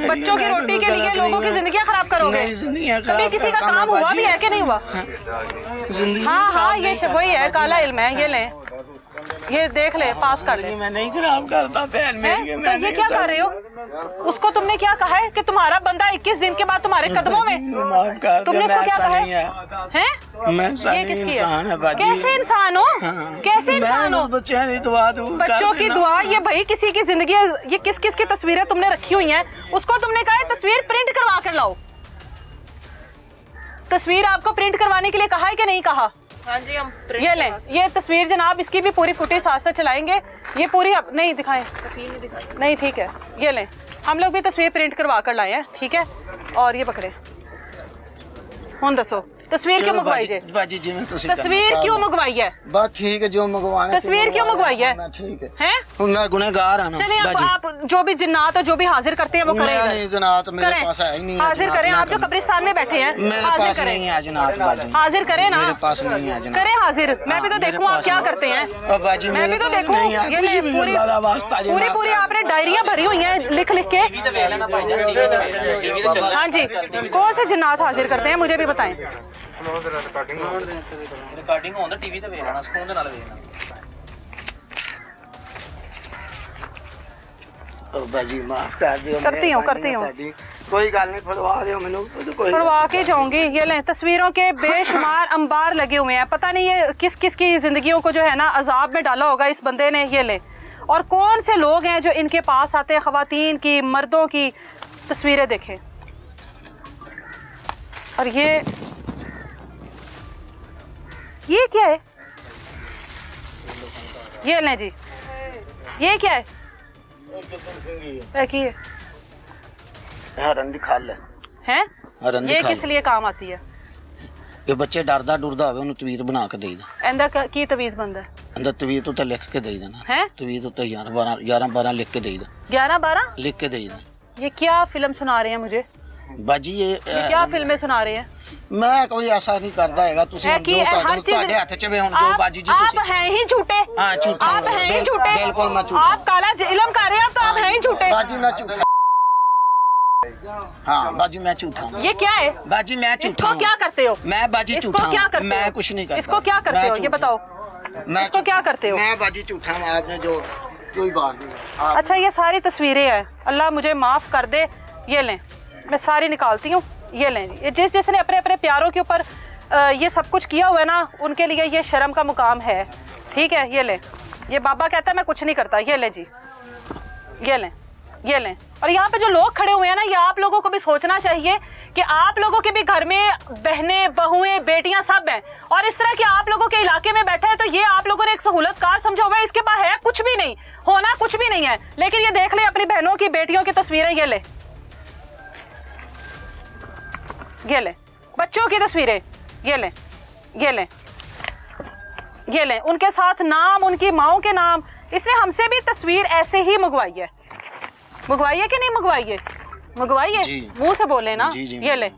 बच्चों की रोटी के लिए लोगों की जिंदगियां खराब करोगे? कभी किसी का काम हुआ भी है कि नहीं हुआ? हाँ हाँ, ये वही है, काला इल्म है। ये ले, ये देख ले, पास कर ले। मैं नहीं खराब करता बहन मेरी। तो ये क्या कर रहे हो? उसको तुमने क्या कहा है कि तुम्हारा बंदा 21 दिन के बाद तुम्हारे कदमों में? माफ कर दे, तुमने मैं उसको क्या ऐसा कहा नहीं है। हैं? मैं ऐसा ये नहीं किसकी इंसान है बाजी। कैसे इंसान हो? कैसे इंसान हो? बच्चों की दुआ दूँ, बच्चों की दुआ? ये भाई किसी की जिंदगी, ये किस किस की तस्वीरें तुमने रखी हुई हैं? उसको तुमने कहा है तस्वीर प्रिंट करवा कर लाओ। तस्वीर आपको प्रिंट करवाने के लिए कहा है कि नहीं कहा? हाँ जी, हम ये लें, ये तस्वीर जनाब, इसकी भी पूरी फुटेज साथ साथ चलाएंगे। ये पूरी नहीं दिखाएं, तस्वीर नहीं दिखा। नहीं ठीक है। ये लें, हम लोग भी तस्वीर प्रिंट करवा कर लाए हैं, ठीक है। और ये पकड़े, हुन दसो तस्वीर क्यों मंगवाई है? बाजी जी मैं तस्वीर क्यों मंगवाई है? बात ठीक है, जो मंगवाने तस्वीर क्यों मंगवाई है? ठीक है, हैं? मैं गुनहगार हूं। चलिए आप जो भी जिन्नात हो, जो भी हाजिर करते हैं वो करें। नहीं जनात मेरे करें। पास है ही नहीं है। हाजिर करें, आप जो कब्रिस्तान में बैठे हैं मेरे हाजिर पास करें। नहीं है जनात बाजी। हाजिर करें ना, मेरे पास नहीं है जनात। करें हाजिर। मैं भी तो देखूं आप क्या करते हैं। बाजी मैं भी तो देखूं। ये ले, पूरी पूरी आपने डायरियां भरी हुई हैं लिख लिख के। हाँ जी, कौन से जिन्नात हाजिर करते हैं मुझे भी बताएं। रिकॉर्डिंग होंदा टीवी ते वेख लेना, स्क्रीन दे नाल वेखना। बाजी माफ कर दियो। करती हूँ कोई गल नहीं, फड़वा दियो मैनू। फड़वा के जाऊंगी। ये लें, तस्वीरों के बेशुमार अंबार लगे हुए हैं। पता नहीं ये किस किस की जिंदगियों को जो है ना अजाब में डाला होगा इस बंदे ने। ये लें, और कौन से लोग हैं जो इनके पास आते हैं, खवातीन की, मर्दों की तस्वीरें देखें। और ये क्या है? ये लें जी, ये क्या है? की हरन दी खाल है? हरन दी ये खाल किस लिए काम आती है? ये बच्चे डरदा डुरदा होवे उन्हें तवीत बना के देईदा। अंदर की तवीज बंद है? अंदर तवीत उते लिख के देईदा ना। है? तवीत उते 11-12 लिख के देईदा। 11-12 लिख के देईदा। ये क्या फिल्म सुना रहे हैं मुझे? बाजी ये क्या फिल्में सुना रहे हैं? मैं कोई ऐसा नहीं करदा हैगा तुसी जो ਤੁਹਾਡੇ ਹੱਥ ਚ ਵੇ ਹੁਣ ਜੋ ਬਾਜੀ ਜੀ ਤੁਸੀਂ आप हैं ही झूठे। हां झूठा आप हैं ही झूठे। बिल्कुल मैं झूठा। आप काला इल्म कर रहे हैं तो आप हैं ही झूठे। बाजी मैं झूठा। हाँ बाजी मैं झूठा हूँ। ये क्या है? बाजी मैं झूठा इसको हूँ। क्या करते हो? मैं बाजी इसको झूठा क्या हूँ। करते मैं हो? कुछ नहीं करता। इसको क्या करते हो? ये बताओ। मैं इसको क्या करते हो? मैं बाजी झूठा हूँ। आपने जो कोई बात नहीं। अच्छा ये सारी तस्वीरें हैं, अल्लाह मुझे माफ़ कर दे। ये लें, मैं सारी निकालती हूँ। ये लें जी, ये जिसने अपने अपने प्यारों के ऊपर ये सब कुछ किया हुआ है ना, उनके लिए ये शर्म का मुकाम है। ठीक है, ये लें। ये बाबा कहता है मैं कुछ नहीं करता। ये लें जी, ये लें, ये लें। और यहाँ पे जो लोग खड़े हुए हैं ना, ये आप लोगों को भी सोचना चाहिए कि आप लोगों के भी घर में बहनें, बहुएं, बेटियां सब हैं, और इस तरह के आप लोगों के इलाके में बैठे हैं, तो ये आप लोगों ने एक सहूलतकार समझा हुआ है। इसके पास है कुछ भी नहीं, होना कुछ भी नहीं है, लेकिन ये देख ले अपनी बहनों की, बेटियों की तस्वीरें। ये ले, ये ले, बच्चों की तस्वीरें। ये ले, ये ले, ये ले, उनके साथ नाम, उनकी माओ के नाम। इसने हमसे भी तस्वीर ऐसे ही मंगवाई है। मंगवाई है कि नहीं मंगवाई है? मंगवाई है, मुंह से बोले ना। जी, जी, ये ले,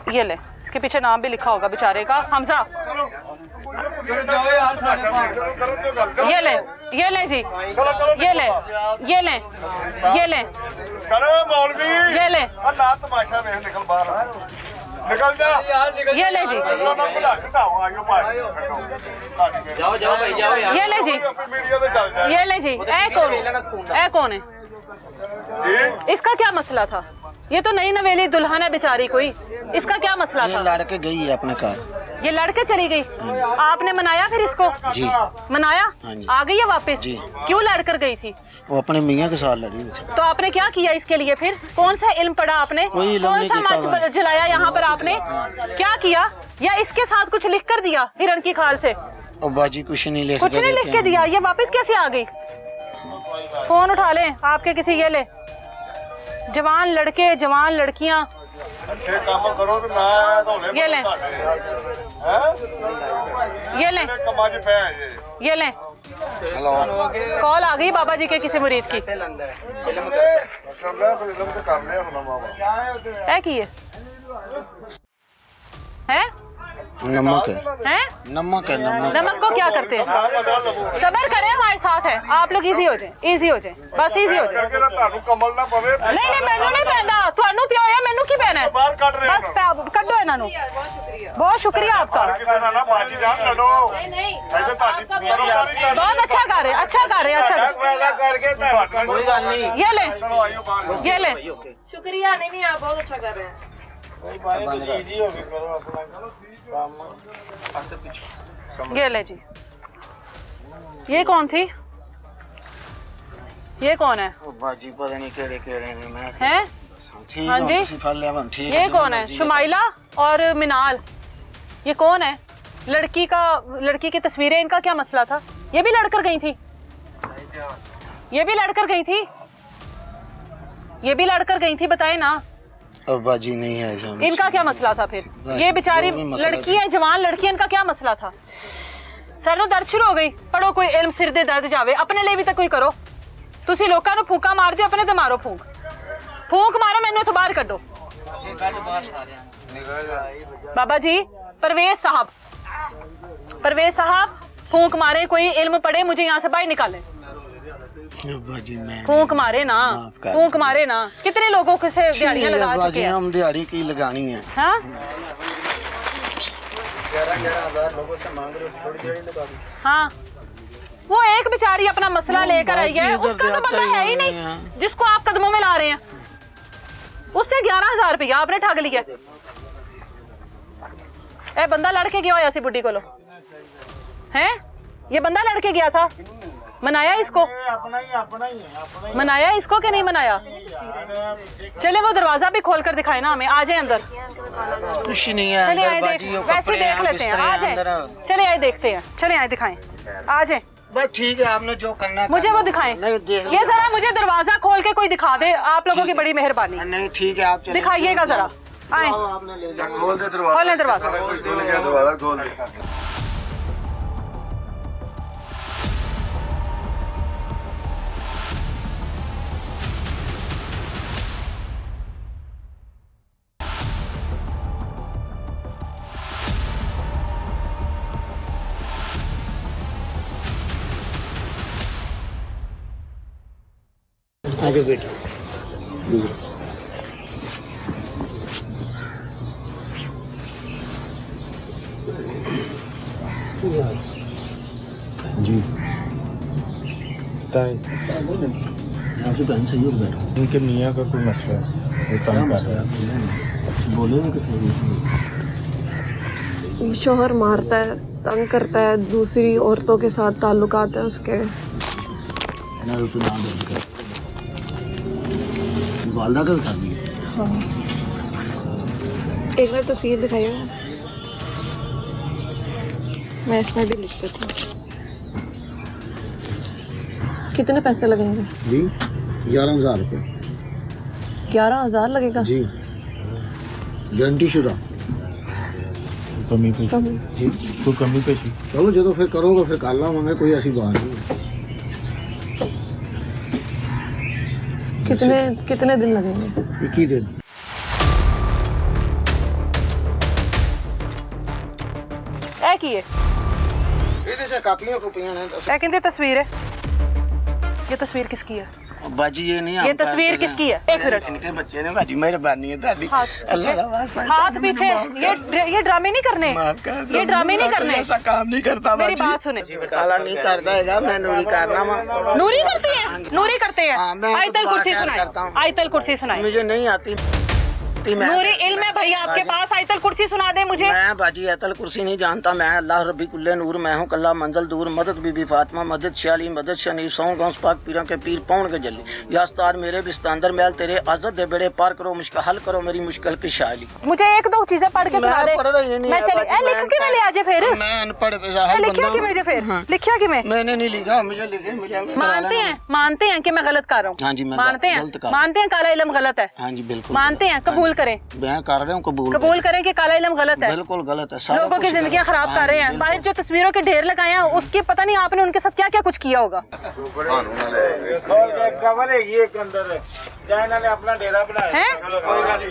ये ले, इसके पीछे नाम भी लिखा होगा बेचारे का, हमजा। ये ले, ये ले जी, ये ले, ये ले, ये ले, ये ले, तमाशा देख निकल बाहर निकल जा। ये ले जी, जाओ जाओ भाई जाओ यार। ये ले जी, मीडिया पे चल जाए। ये ले जी। ए कौन है? इसका क्या मसला था? ये तो नई नवेली दुल्हन है बेचारी कोई, इसका क्या मसला ये था? लड़के गई है अपने घर। ये लड़के चली गई, आपने मनाया फिर इसको? जी मनाया? हाँ जी। आ गई है वापस? जी। क्यों लड़कर गई थी? वो अपने मियाँ के साथ लड़ी हुई थी। तो आपने क्या किया इसके लिए फिर? कौन सा इल्म पढ़ा आपने? कोई इल्म कौन नहीं सा किया मच जलाया यहाँ पर आपने? क्या किया? या इसके साथ कुछ लिख कर दिया हिरन की खाल से? और बाजी कुछ नहीं लिख कुछ नहीं लिख के दिया, ये वापस कैसे आ गई? फोन उठा लें आपके किसी। ये ले, जवान लड़के, जवान लड़कियां, अच्छे काम करो तो ना ये लें, ये लें, कमा च पे ये लें। कॉल आ गई बाबा जी के किसी मुरीद की। है की है? नमक है, हैं? नमक है, नमक। नमक को क्या करते हैं? सबर करें, हमारे साथ है। आप लोग इजी हो जाए, इजी हो जाए, बस इजी हो जाए। कमल ना पवे। नहीं नहीं, मैनू नहीं पैदा, थानू पियो है, मैनू की पैना है? बाहर कट रहे बस कड्डो इन्हां नू। बहुत शुक्रिया आपका, किसी ना बाजी जान लड़ो। ऐसे ताड़ी बहुत अच्छा कर रहे, अच्छा कर रहे, अच्छा कर पैदा करके कोई गल नहीं। ये ले, चलो आइयो बाहर। ये ले। शुक्रिया। नहीं आप बहुत अच्छा कर रहे हैं। इजी हो गई करो अपना काम। ये ले जी। ये कौन थी? ये कौन है? बाजी पता नहीं केड़े केड़े ने मैं हैं? ठीक हाँ है, जी। तुसी फल ले हम ठीक ये कौन है? शुमाइला और मिनाल, ये कौन है? लड़की की तस्वीरें, इनका क्या मसला था? ये भी लड़कर गई थी? ये भी लड़कर गई थी? ये भी लड़कर गई थी, बताए ना। अब बाजी नहीं है इसमें। इनका क्या मसला था फिर? ये बेचारी लड़की है, जवान लड़की है, इनका क्या मसला था? सर दर्द शुरू हो गई। पढ़ो कोई इल्म, सिर दे दर्द जावे, अपने लिए भी तो कोई करो। तुसी लोकां नूं फूका मार दियो, अपने ते मारो फूक। फूक मारो, मैनू इत्थों बाहर कड्डो। बाबा जी, परवेज साहब, परवेज साहब, फूक मारे, कोई इल्म पढ़े, मुझे यहाँ से बाहर निकाले। बाजी मैं फूक मारे ना, फूक मारे ना। कितने लोगों को से दिहाड़ियां लगा चुके बाजी हैं? हम दिहाड़ी की लगानी है। हाँ? 11,000 लोगों से मांग रहे हो, थोड़ी देर लगा दी। हाँ, वो एक बेचारी अपना मसला लेकर आई है, उसका तो बंदा है ही नहीं जिसको आप कदमों में ला रहे हैं। उससे 11,000 रुपया आपने ठग लिया। ए बंदा लड़के गया होया सी बुढ़ी को लो हैं? ये बंदा लड़के गया था, मनाया इसको? अपना ही है। मनाया इसको कि नहीं मनाया? चले वो दरवाजा भी खोल कर दिखाए ना हमें। आ जाए अंदर, कुछ नहीं है चले अंदर आए, बाजी, वो वैसे कपड़े देख हैं, लेते हैं। बिस्तरे आ हैं जाए, अंदर। चले आए देखते हैं, चले आए दिखाएं। आ जाए, बस ठीक है, आपने जो करना है मुझे वो दिखाएं। नहीं देख ये जरा मुझे दरवाजा खोल के कोई दिखा दे, आप लोगों की बड़ी मेहरबानी। नहीं ठीक है, आप चलिए। दिखाइएगा जरा, आए आपने ले जाना। खोल दे दरवाजा, खोलें दरवाजा। खोल गया दरवाजा, खोल दे। आगे बेटा। जी बताए आपसे बहन सही हो बैठो। इनके मियाँ का कोई मसला है, वो काम कर रहा है। बोलो ना कितने शोहर मारता है, तंग करता है, दूसरी औरतों के साथ ताल्लुकात है उसके। ना रुपये ना दर्ज कर वालदा का बता दिए। हाँ, एक बार तस्वीर दिखाइए, मैं इसमें भी लिख देती हूँ। कितने पैसे लगेंगे? जी 11,000 रुपये। 11,000 लगेगा? जी गारंटी शुदा। कमी पेशी कम। जी कोई कमी पेशी चलो जो तो फिर करोगे फिर कर लावांगे, कोई ऐसी बात नहीं है। कितने दिन लगेंगे? 21 दिन। ए की है, ਇਹਦੇ ਚ ਕਾਪੀਆਂ ਕੁਪੀਆਂ ਨੇ ए कहते तस्वीर है। ये तस्वीर किसकी है? बाजी ये नहीं ये तस्वीर किसकी है? एक मिनट। इनके बच्चे ने बाजी मेहरबानी है ताड़ी अल्लाह का वास्ता हाथ पीछे, ये ड्रामे नहीं करने, माफ कर दो, ये ड्रामे नहीं करने। ऐसा काम नहीं करता मेरी बाजी। बात सुने, काला नहीं करता है, मैं नूरी करना नूरी करते हैं, नूरी करते हैं। हाँ, मैं आयतल तो कुर्सी बात सुनाए, करता हूँ। आयतल कुर्सी सुनाए। मुझे नहीं आती नूरी इल्म है भैया आपके पास, आयतल कुर्सी सुना दे मुझे। मैं बाजी आयतल कुर्सी नहीं जानता। मैं अल्लाह रब्बी कुल्ले नूर, मैं हूँ कल्ला मंजल दूर, मदद बीबी फातिमा, मदद शाली, मदद शनीफ, सौ गौस पाक पीरा के पीर पौन के जली, यास्तार मेरे बिस्तांदर मैल तेरे आजत दे बेड़े पार करो, मुश्किल हल करो मेरी मुश्किल की शाली। मुझे एक दो चीजें पढ़ के सुना दे। मैं चली लिख के मैं ले आजे फिर। मैं अनपढ़ बेसहाल लिखिया कि मुझे फिर लिखिया कि मैं मैंने नहीं लिखा, मुझे लिखे मुझे मानते हैं कि मैं गलत कर रहा हूँ। हाँ जी, मैं मानते हैं, गलत कर- मानते हैं काला इल्म गलत है। हाँ जी बिल्कुल मानते हैं, कबूल करें, मैं कर रहा हूँ कबूल करें कि काला इल्म गलत है, बिल्कुल गलत है। सारा लोगों की कुछ जिंदगियां गलत। खराब हाँ कर रहे जी, हैं। बिल्कुल। बाहर जो तस्वीरों के ढेर लगाए हैं उसके पता नहीं आपने उनके साथ क्या क्या कुछ किया होगा। कवर है ये के अंदर है, जहाँ इन्होंने अपना डेरा बनाया हैं? चलो कोई बात नहीं,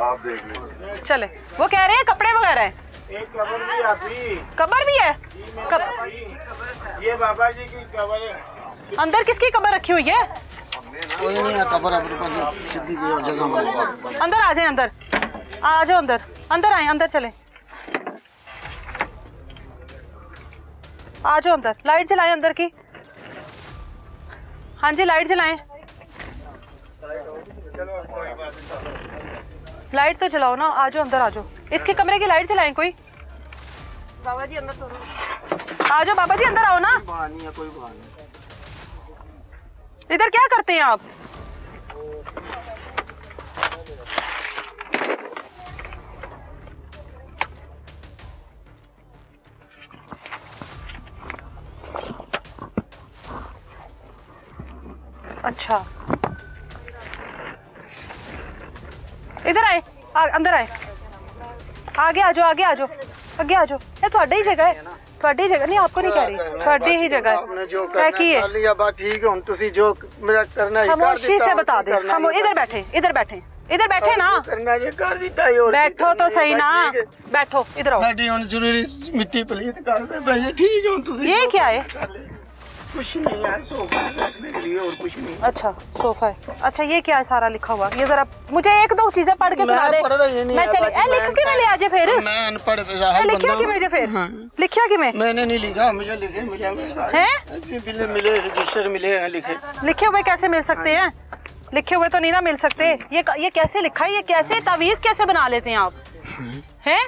आप देख लीजिए। चले, वो कह रहे हैं कपड़े वगैरह हैं। एक कवर भी आती, कबर भी है। ये बाबा जी की कवर है। अंदर किसकी कबर रखी हुई है? कोई नहीं है कबर अब सीधी जगह पर। अंदर आ जाए, अंदर आ जाओ, अंदर अंदर आए, अंदर चले, आ जाओ अंदर। लाइट जलाएं अंदर की। हाँ जी लाइट जलाएं, लाइट तो जलाओ ना। आ जाओ अंदर, आ जाओ। इसके कमरे की लाइट जलाएं कोई। बाबा जी अंदर तो आ जाओ, बाबा जी अंदर आओ ना। बात नहीं है, कोई बात नहीं। इधर क्या करते हैं आप? अच्छा इधर आए, अंदर आए, आगे आ जाओ, आगे आ जाओ, आगे आ जाओ। ये थोड़ी ही जगह है, थोड़ी जगह नहीं, आपको नहीं कह रही, थोड़ी ही जगह आपने जो है। की है लिया बात ठीक है, हुन तुसी जो मेरा करना है खामोशी से बता दे। हम इधर बैठे, इधर बैठे, इधर बैठे ना। करना ये कर देता है। और बैठो तो सही ना, बैठो इधर आओ। साडी हुन जरूरी मिट्टी प्लीज कर दे भैया, ठीक है हुन तुसी। ये क्या है? कुछ नहीं है, सोफा रखने के लिए और कुछ नहीं। अच्छा सोफा है। अच्छा ये क्या है सारा लिखा हुआ? ये जरा मुझे एक दो चीजें पढ़ के सुना दे। मैं चली लिख के मैं ले आजे फिर। मैं अनपढ़ बेसहाल लिखिया कि मुझे फिर लिखिया कि मैं मैंने नहीं लिखा, मुझे लिखे मुझे हैं? बिल मिले, रजिस्टर मिले हैं लिखे। लिखे हुए कैसे मिल सकते हैं? लिखे हुए तो नहीं ना मिल सकते। ये कैसे लिखा है? ये कैसे तावीज कैसे बना लेते हैं आप? हैं?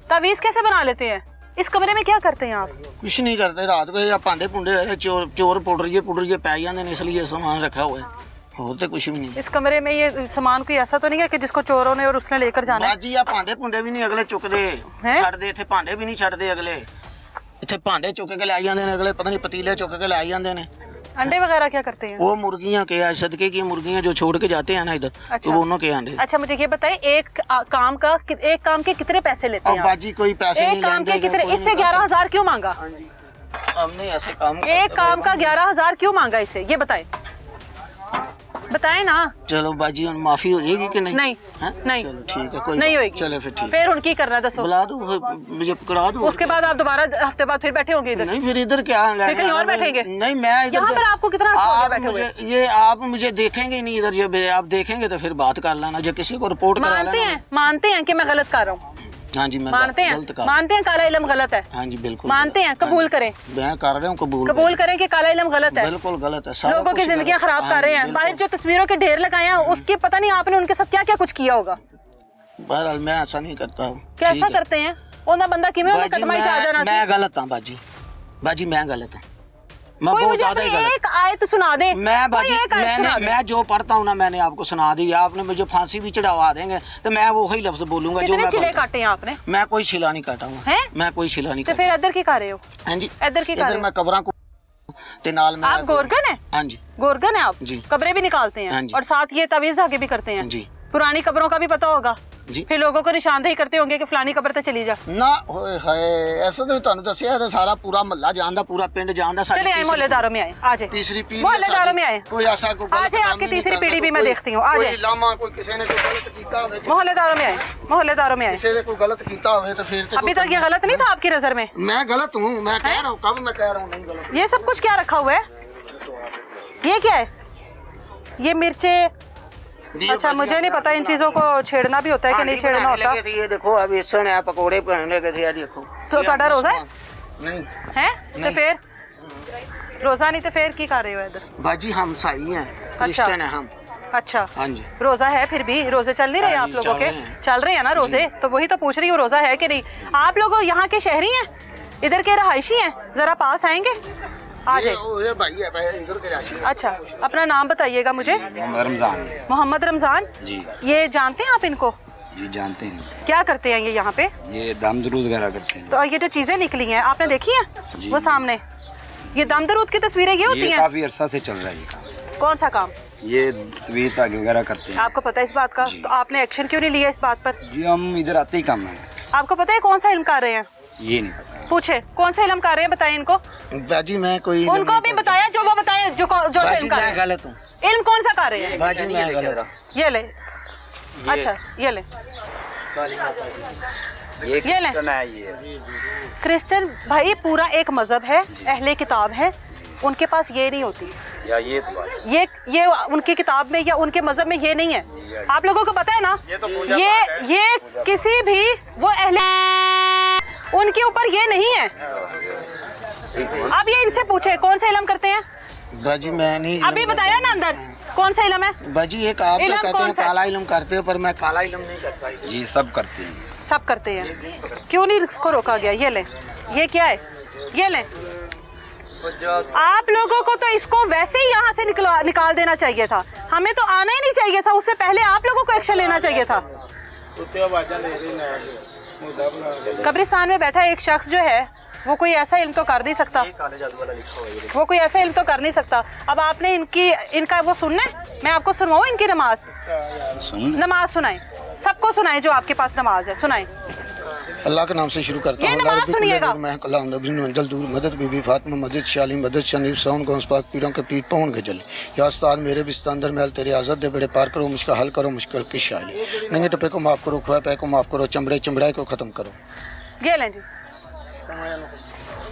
तावीज कैसे बना लेते हैं? इस कमरे में क्या करते हैं आप? कुछ नहीं करते, रात को या भांडे भुंडे चोर पुड़ रही पै जाते हैं, इसलिए सामान रखा हुआ है, और तो कुछ भी नहीं। इस कमरे में ये सामान कोई ऐसा तो नहीं है कि जिसको चोरों ने और उसने लेकर जाना है? बाजी या भांडे भुंडे भी नहीं अगले चुकते, हैं? छड़ दे थे, भांडे भी नहीं छड़ते अगले। ਇੱਥੇ ਭਾਂਡੇ ਚੁੱਕ ਕੇ ਲੈ ਜਾਂਦੇ ਨੇ ਅਗਲੇ, ਪਤਾ ਨਹੀਂ ਪਤੀਲੇ ਚੁੱਕ ਕੇ ਲੈ ਜਾਂਦੇ ਨੇ। अंडे वगैरह क्या करते हैं? वो मुर्गियाँ के सदके की मुर्गियाँ जो छोड़ के जाते हैं ना इधर, तो वो उन्हों के अंडे। अच्छा मुझे ये बताइए, एक काम के कितने पैसे लेते हैं? बाजी कोई पैसे नहीं काम के लेते, कितने? इससे 11,000 क्यों मांगा? हमने ऐसे काम एक काम का 11,000 क्यों मांगा इसे, ये बताएं ना। चलो बाजी माफी हो जाएगी कि नहीं? नहीं नहीं चलो ठीक है, कोई नहीं होगी। चले फिर ठीक, फिर उनकी करना दसो, बुला दो, मुझे पकड़ा दो। उसके बाद आप दोबारा हफ्ते बाद फिर बैठे होंगे इधर? नहीं फिर इधर क्या, फिर कहीं और बैठेंगे? नहीं मैं इधर यहाँ पर आपको कितना अच्छा हो गया बैठे हुए? ये आप मुझे देखेंगे ही नहीं इधर, जब आप देखेंगे तो फिर बात कर लेना, जो किसी को रिपोर्ट करा लेना। मानते हैं कि मैं गलत कर रहा हूँ? हाँ जी मैं मानते हैं काला इल्म गलत है? हाँ जी बिल्कुल मानते हैं, कबूल करें? मैं कर रहा हूँ कबूल करें कि काला इल्म गलत है? बिल्कुल गलत है, लोगों की जिंदगियां खराब कर रहे हैं। बाहर जो तस्वीरों के ढेर लगाए हैं उसकी पता नहीं आपने उनके साथ क्या क्या कुछ किया होगा। बहरहाल मैं ऐसा नहीं करता हूँ। कैसा करते हैं? ओना बंदा किमें कदमाई से आ जाना। मैं गलत हूँ बाजी मैं गलत हूँ, मैं कोई बहुत मुझे ज्यादा ही गलत। एक आयत सुना दे। मैं बाजी मैंने मैं जो पढ़ता हूँ ना मैंने आपको सुना दी, आपने मुझे फांसी भी चढ़ावा देंगे तो मैं वो ही लफ्ज बोलूंगा जो मैं छिले काटे हैं आपने? मैं कोई छिला नहीं काटा हूँ, मैं कोई छिला नहीं तो काटा। फिर इधर की कर रहे हो? हाँ जी इधर मैं कब्रां को ते नाल में आप गोरगन है? हाँ जी गोरगन है आप जी। कब्रें भी निकालते हैं? हाँ जी। और साथ ये तवीज धागे भी करते हैं? जी। पुरानी कब्रों का भी पता होगा जी। फिर लोगों को निशानदेही करते होंगे कि फलानी कब्र ते चली जा ना होए हाय ऐसा तो ਤੁਹਾਨੂੰ ਦੱਸਿਆ ਹੈ ਸਾਰਾ पूरा महल्ला जानदा पूरा पिंड जानदा चले आए मोहल्लेदारों में आए आ जाए तीसरी पीढ़ी मोहल्लेदारों में आए कोई ऐसा कोई आ जाए आपकी तीसरी पीढ़ी भी मैं देखती हूँ आ जाए कोई लामा कोई किसी ने कोई गलत कीता होवे मोहल्लेदारों में आए मोहल्लेदारों में आए किसी ने कोई गलत कीता होवे तो फिर अभी तक ये गलत नहीं था आपकी नजर में मैं गलत हूँ मैं कह रहा हूँ कब मैं कह रहा हूँ नहीं गलत ये सब कुछ क्या रखा हुआ है ये क्या है ये मिर्चे अच्छा मुझे नहीं पता इन चीजों को छेड़ना भी होता है कि नहीं छेड़ना होता ये देखो अब इससे ने पकोड़े पहनने के थे देखो तो ਤੁਹਾਡਾ रोजा है नहीं हैं तो फिर रोजा नहीं तो फिर की कर रहे हो इधर बाजी हम सही हैं क्रिश्चियन है हम अच्छा हाँ जी रोजा है फिर भी रोजे चल नहीं रहे हाँ आप जी, लोगों चल के रहे हैं। चल रहे हैं ना रोजे तो वही तो पूछ रही हूँ रोजा है कि नहीं आप लोग यहाँ के शहरी हैं इधर के रहायशी हैं जरा पास आएंगे आ जाए ये भाई है भाई इधर के राशि अच्छा अपना नाम बताइएगा मुझे रमजान मोहम्मद रमजान जी ये जानते हैं आप इनको ये जानते हैं क्या करते हैं ये यहाँ पे ये दम दरूद वगैरह करते हैं तो ये जो चीजें निकली हैं आपने देखी हैं वो सामने ये दम दरूद की तस्वीरें ये होती ये हैं काफी अरसा से चल रहा है ये काम कौन सा काम ये तवीर तागे वगैरह करते हैं आपको पता है इस बात का तो आपने एक्शन क्यों नहीं लिया इस बात पर जी हम इधर आते ही काम है आपको पता है कौन सा इल्म कर रहे हैं ये नहीं पता पूछे कौन सा इल्म कर रहे हैं बताएं इनको बाजी मैं कोई उनको भी बताया जो वो बताए जो जो सा बाजी इल्म कर रहे मैं हैं गलत हूँ इल्म कौन सा कर रहे हैं बाजी मैं गलत हूँ ये ले अच्छा ये ले ये ले क्रिश्चियन भाई पूरा एक मजहब है अहले किताब है उनके पास ये नहीं होती या ये उनकी किताब में या उनके मजहब में ये नहीं है आप लोगों को पता है ना ये किसी भी वो अहले उनके ऊपर ये नहीं है अब ये इनसे पूछे कौन सा इल्म करते हैं बाजी मैं नहीं अभी बताया ना अंदर कौन सा इल्म है बाजी एक आप तो इल्म कहते कौन हो सा? काला इल्म करते हो पर मैं काला इल्म नहीं करता ये सब करते हैं सब करते हैं क्यों नहीं इसको रोका गया ये ले ये क्या है ये ले आप लोगों को तो इसको वैसे ही यहाँ से निकाल देना चाहिए था हमें तो आना ही नहीं चाहिए था उससे पहले आप लोगों को एक्शन लेना चाहिए था कब्रिस्तान में बैठा एक शख्स जो है वो कोई ऐसा इल्म तो कर नहीं सकता वो कोई ऐसा इल्म तो कर नहीं सकता अब आपने इनका वो सुनना है मैं आपको सुनवाऊँ इनकी नमाज सुनाए सबको सुनाए जो आपके पास नमाज है सुनाए अल्लाह के नाम से शुरू करता ये हूँ नमाज सुनिएगा मैं कला मंजल दूर मदद बीबी फातिमा मदद शाली मदद शनीफ सौन गौस पाक पीरों के पीर पहुँच के जल या उस्ताद मेरे बिस्तांदर महल तेरे आज़ाद दे बेड़े पार करो मुश्किल हल करो मुश्किल पेश आए नंगे टप्पे को माफ़ करो खुआ पे को माफ़ करो चमड़े चमड़ाए को ख़त्म करो ये लें जी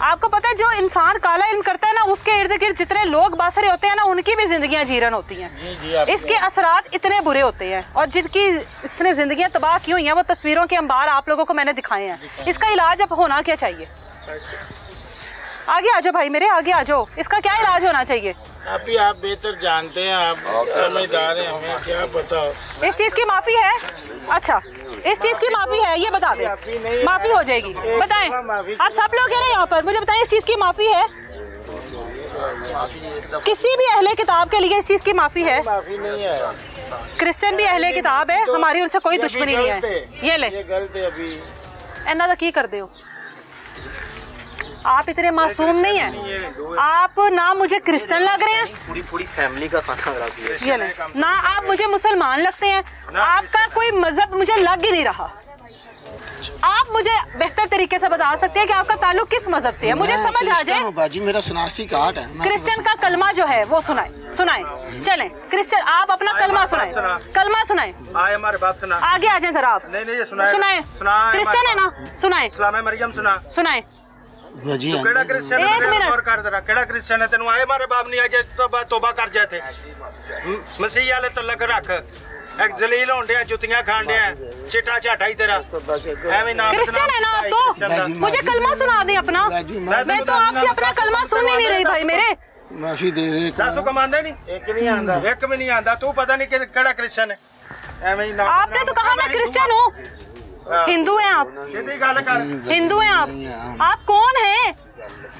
आपको पता है जो इंसान काला इल्म करता है ना उसके इर्द गिर्द जितने लोग बसरे होते हैं ना उनकी भी जिंदगियां जीरन होती हैं इसके असरात इतने बुरे होते हैं और जिनकी इसने जिंदगियां तबाह की हुई हैं वो तस्वीरों के अंबार आप लोगों को मैंने दिखाए हैं इसका इलाज अब होना क्या चाहिए आगे आ जाओ भाई मेरे आगे आ जाओ इसका क्या इलाज होना चाहिए अभी आप बेहतर जानते हैं आप समझदार हैं हमें क्या पता इस चीज की माफी है अच्छा इस चीज की माफी है ये बता दें माफी हो जाएगी बताएं आप सब लोग हैं ना यहाँ पर मुझे बताएं इस चीज की माफी है किसी भी अहले किताब के लिए इस चीज की माफी है माफी नहीं है क्रिश्चियन भी अहले किताब है हमारी उनसे कोई दुश्मनी नहीं है ये ले ये गलत है अभी इन्ना दा की कर दे हो आप इतने मासूम नहीं हैं। आप ना मुझे क्रिश्चियन लग रहे हैं, पूरी पूरी फैमिली का खाना खराब किया। ये ले, ना आप मुझे मुसलमान लगते हैं, आपका कोई मजहब मुझे लग ही नहीं रहा। आप मुझे बेहतर तरीके से बता सकते हैं कि आपका ताल्लुक किस मजहब से है, मुझे समझ आ जाए। बाजी मेरा शनाख्ती कार्ड है। क्रिश्चियन का कलमा जो है वो सुनाए। चलें क्रिश्चियन, आप अपना कलमा सुनाए, कलमा सुनाए। आए हमारे बात सुना। आगे आ जाए जरा आप। नहीं ये सुनाए क्रिश्चियन है ना, सुनाए इस्लाम मरियम सुनाए बाजी तू केड़ा क्रिश्चियन एक है? मिनट। और कर जरा केड़ा क्रिश्चियन है तेनू? आए हमारे बाप नहीं आजे तोबा कर जाते मसीह वाले तलक रख। एक जलील होंडे जुतियां खान दे चिट्टा झाटा ही तेरा एवें ना क्रिश्चियन है ना आप तो? मुझे कलमा सुना दें अपना। मैं तो आपसे अपना कलमा सुन ही नहीं रही भाई मेरे। माफी दे रहे दसो कमांदे नहीं एक नहीं आंदा एक भी नहीं आंदा। तू पता नहीं केड़ा क्रिश्चियन है एवें ही ना। आपने तो कहा मैं क्रिश्चियन हूँ। हिंदू हैं आप, सीधी गल कर। हिंदू हैं आप कौन हैं?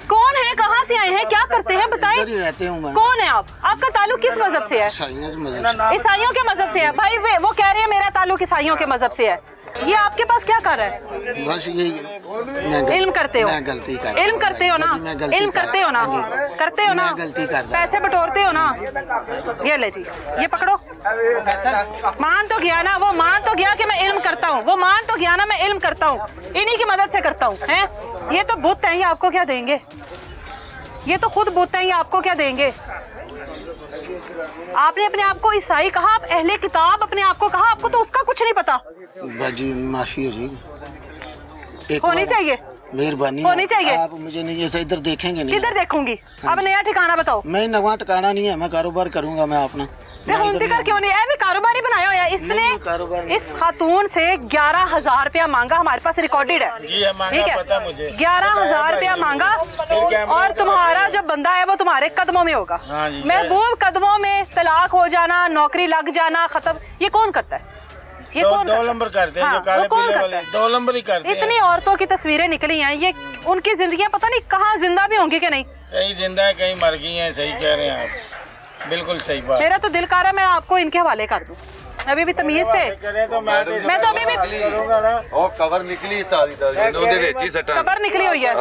कौन है, कहाँ से आए हैं, क्या करते हैं बताएं। इधर ही रहते हूँ मैं। कौन है आप? आपका ताल्लुक किस मजहब से है? ईसाइयों से मजहब से। ईसाइयों के मजहब से है भाई। वो कह रहे हैं मेरा ताल्लुक ईसाइयों के मजहब से है। ये आपके पास क्या कर रहा है? बस यही इल्म करते हो? मैं गलती कर इल्म करते हो ना? इल्म करते हो ना? करते हो ना? गलती कर पैसे बटोरते हो ना? ये ले जी, ये पकड़ो। मान तो गया ना, वो मान तो गया कि मैं इल्म करता हूँ। वो मान तो गया ना मैं इल्म करता हूँ, इन्हीं की मदद से करता हूँ। हैं ये तो बुत हैं, ये आपको क्या देंगे? ये तो खुद बुत हैं, ये आपको क्या देंगे? आपने अपने आप को ईसाई कहा, आप अहले किताब अपने आप को कहा, आपको तो उसका कुछ नहीं पता। बाजी माफी हो जाएगी। होनी चाहिए, मेहरबानी होनी चाहिए। आप मुझे नहीं ऐसा इधर देखेंगे नहीं। किधर देखूंगी? अब नया ठिकाना बताओ। मैं नवा ठिकाना नहीं है, मैं कारोबार करूंगा मैं अपना। मैं हुंती कर क्यों नहीं? भी कारोबारी बनाया हुआ है इसने। इस खातून से 11,000 रुपया मांगा, हमारे पास रिकॉर्डेड है। जी है, मांगा, ठीक है? पता मुझे। 11,000 रुपया मांगा और तुम्हारा जो बंदा है वो तुम्हारे कदमों में होगा। हाँ जी, महबूब कदमों में तलाक हो जाना, नौकरी लग जाना, खत्म। ये कौन करता है? ये कौन दो नंबर करते हैं हाँ, जो काले वो कौन पीले करता वाले है? 2 नंबर ही करते हैं। इतनी औरतों की तस्वीरें निकली हैं, ये उनकी जिंदगियां पता नहीं कहाँ जिंदा भी होंगी कि नहीं। कहीं जिंदा है कहीं मर गई हैं। सही कह रहे हैं आप, बिल्कुल सही बात। मेरा तो दिल कर रहा है मैं आपको इनके हवाले कर दूं अभी भी तमीज से। मैं तो अभी भी ਉਹ ਕਵਰ ਨਿਕਲੀ ਤਾਜ਼ੀ ਤਾਜ਼ੀ ਉਹਦੇ ਵਿੱਚ ਹੀ ਸੱਟਾਂ खबर निकली हुई है।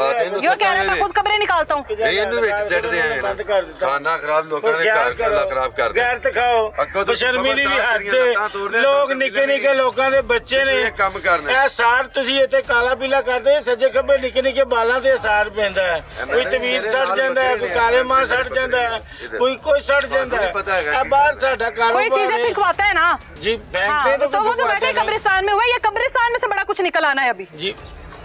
यो कह रहा है मैं खुद खबरें निकालता हूँ। ਨਹੀਂ ਇਹਨੂੰ ਵਿੱਚ ਸੱਟਦੇ ਆ ਖਾਣਾ ਖਰਾਬ ਲੋਕਾਂ ਦੇ ਘਰ ਘਰ ਖਰਾਬ ਕਰਦੇ ਗੈਰ ਦਿਖਾਓ ਬਸ਼ਰਮੀ ਦੀ ਵੀ ਹੱਦ ਹੈ। ਲੋਕ ਨਿੱਕੇ ਨਿੱਕੇ ਲੋਕਾਂ ਦੇ ਬੱਚੇ ਨੇ ਇਹ ਕੰਮ ਕਰਨਾ ਇਹ ਸਾਰ ਤੁਸੀਂ ਇੱਥੇ ਕਾਲਾ ਪੀਲਾ ਕਰਦੇ ਸੱਜੇ ਖੱਬੇ ਨਿੱਕੇ ਨਿੱਕੇ ਬਾਲਾਂ ਤੇ ਅਸਾਰ ਪੈਂਦਾ ਹੈ। ਕੋਈ ਤਵੀਰ ਸੜ ਜਾਂਦਾ ਹੈ, ਕੋਈ ਕਾਲੇ ਮਾਂ ਸੜ ਜਾਂਦਾ ਹੈ, ਕੋਈ ਸੜ ਜਾਂਦਾ ਹੈ। ਇਹ ਬਾਹਰ ਸਾਡਾ कोई ਕਾਰੋਬਾਰ चीजें है फिकवाता है ना। जी। हाँ, फेंकते तो वो तो कोई बैठे नहीं। कब्रिस्तान में हुआ, ये कब्रिस्तान में से बड़ा कुछ निकल आना है अभी। जी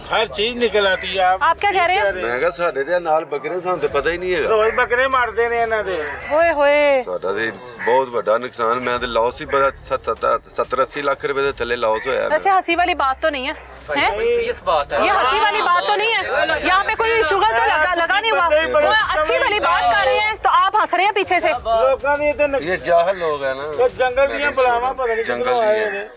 हर चीज निकल आती है। आप क्या कह रहे हैं? ਮੈਂ ਕਿਹਾ ਸਾਡੇ ਤੇ ਨਾਲ ਬੱਕਰੇ ਸਾਨੂੰ ਤੇ ਪਤਾ ਹੀ ਨਹੀਂ ਹੈਗਾ। ਰੋਜ਼ ਬੱਕਰੇ ਮਾਰਦੇ ਨੇ ਇਹਨਾਂ ਦੇ। होए होए ਸਾਡਾ ਤੇ ਬਹੁਤ ਵੱਡਾ ਨੁਕਸਾਨ ਮੈਂ ਤੇ ਲਾਸ ਹੀ ਬੜਾ 70-80 ਲੱਖ ਰੁਪਏ ਦੇ ਥੱਲੇ ਲਾਸ ਹੋਇਆ ਹੈ। वैसे हंसी वाली बात तो नहीं है, हैं? सीरियस बात है। ये हंसी वाली बात तो नहीं है। यहाँ पे कोई शुगर तो लगा नहीं हुआ। वो अच्छी वाली बात कर रहे हैं तो आप हंस रहे हैं पीछे से। ਲੋਕਾਂ ਦੀ ਤੇ ਇਹ ਜਾਹਲ लोग है ना। ਜੰਗਲ ਦੀਆਂ ਬਲਾਵਾਂ ਪਤਾ ਨਹੀਂ जंगल ਕਿੱਥੋਂ ਆਏ ही ਨੇ। है।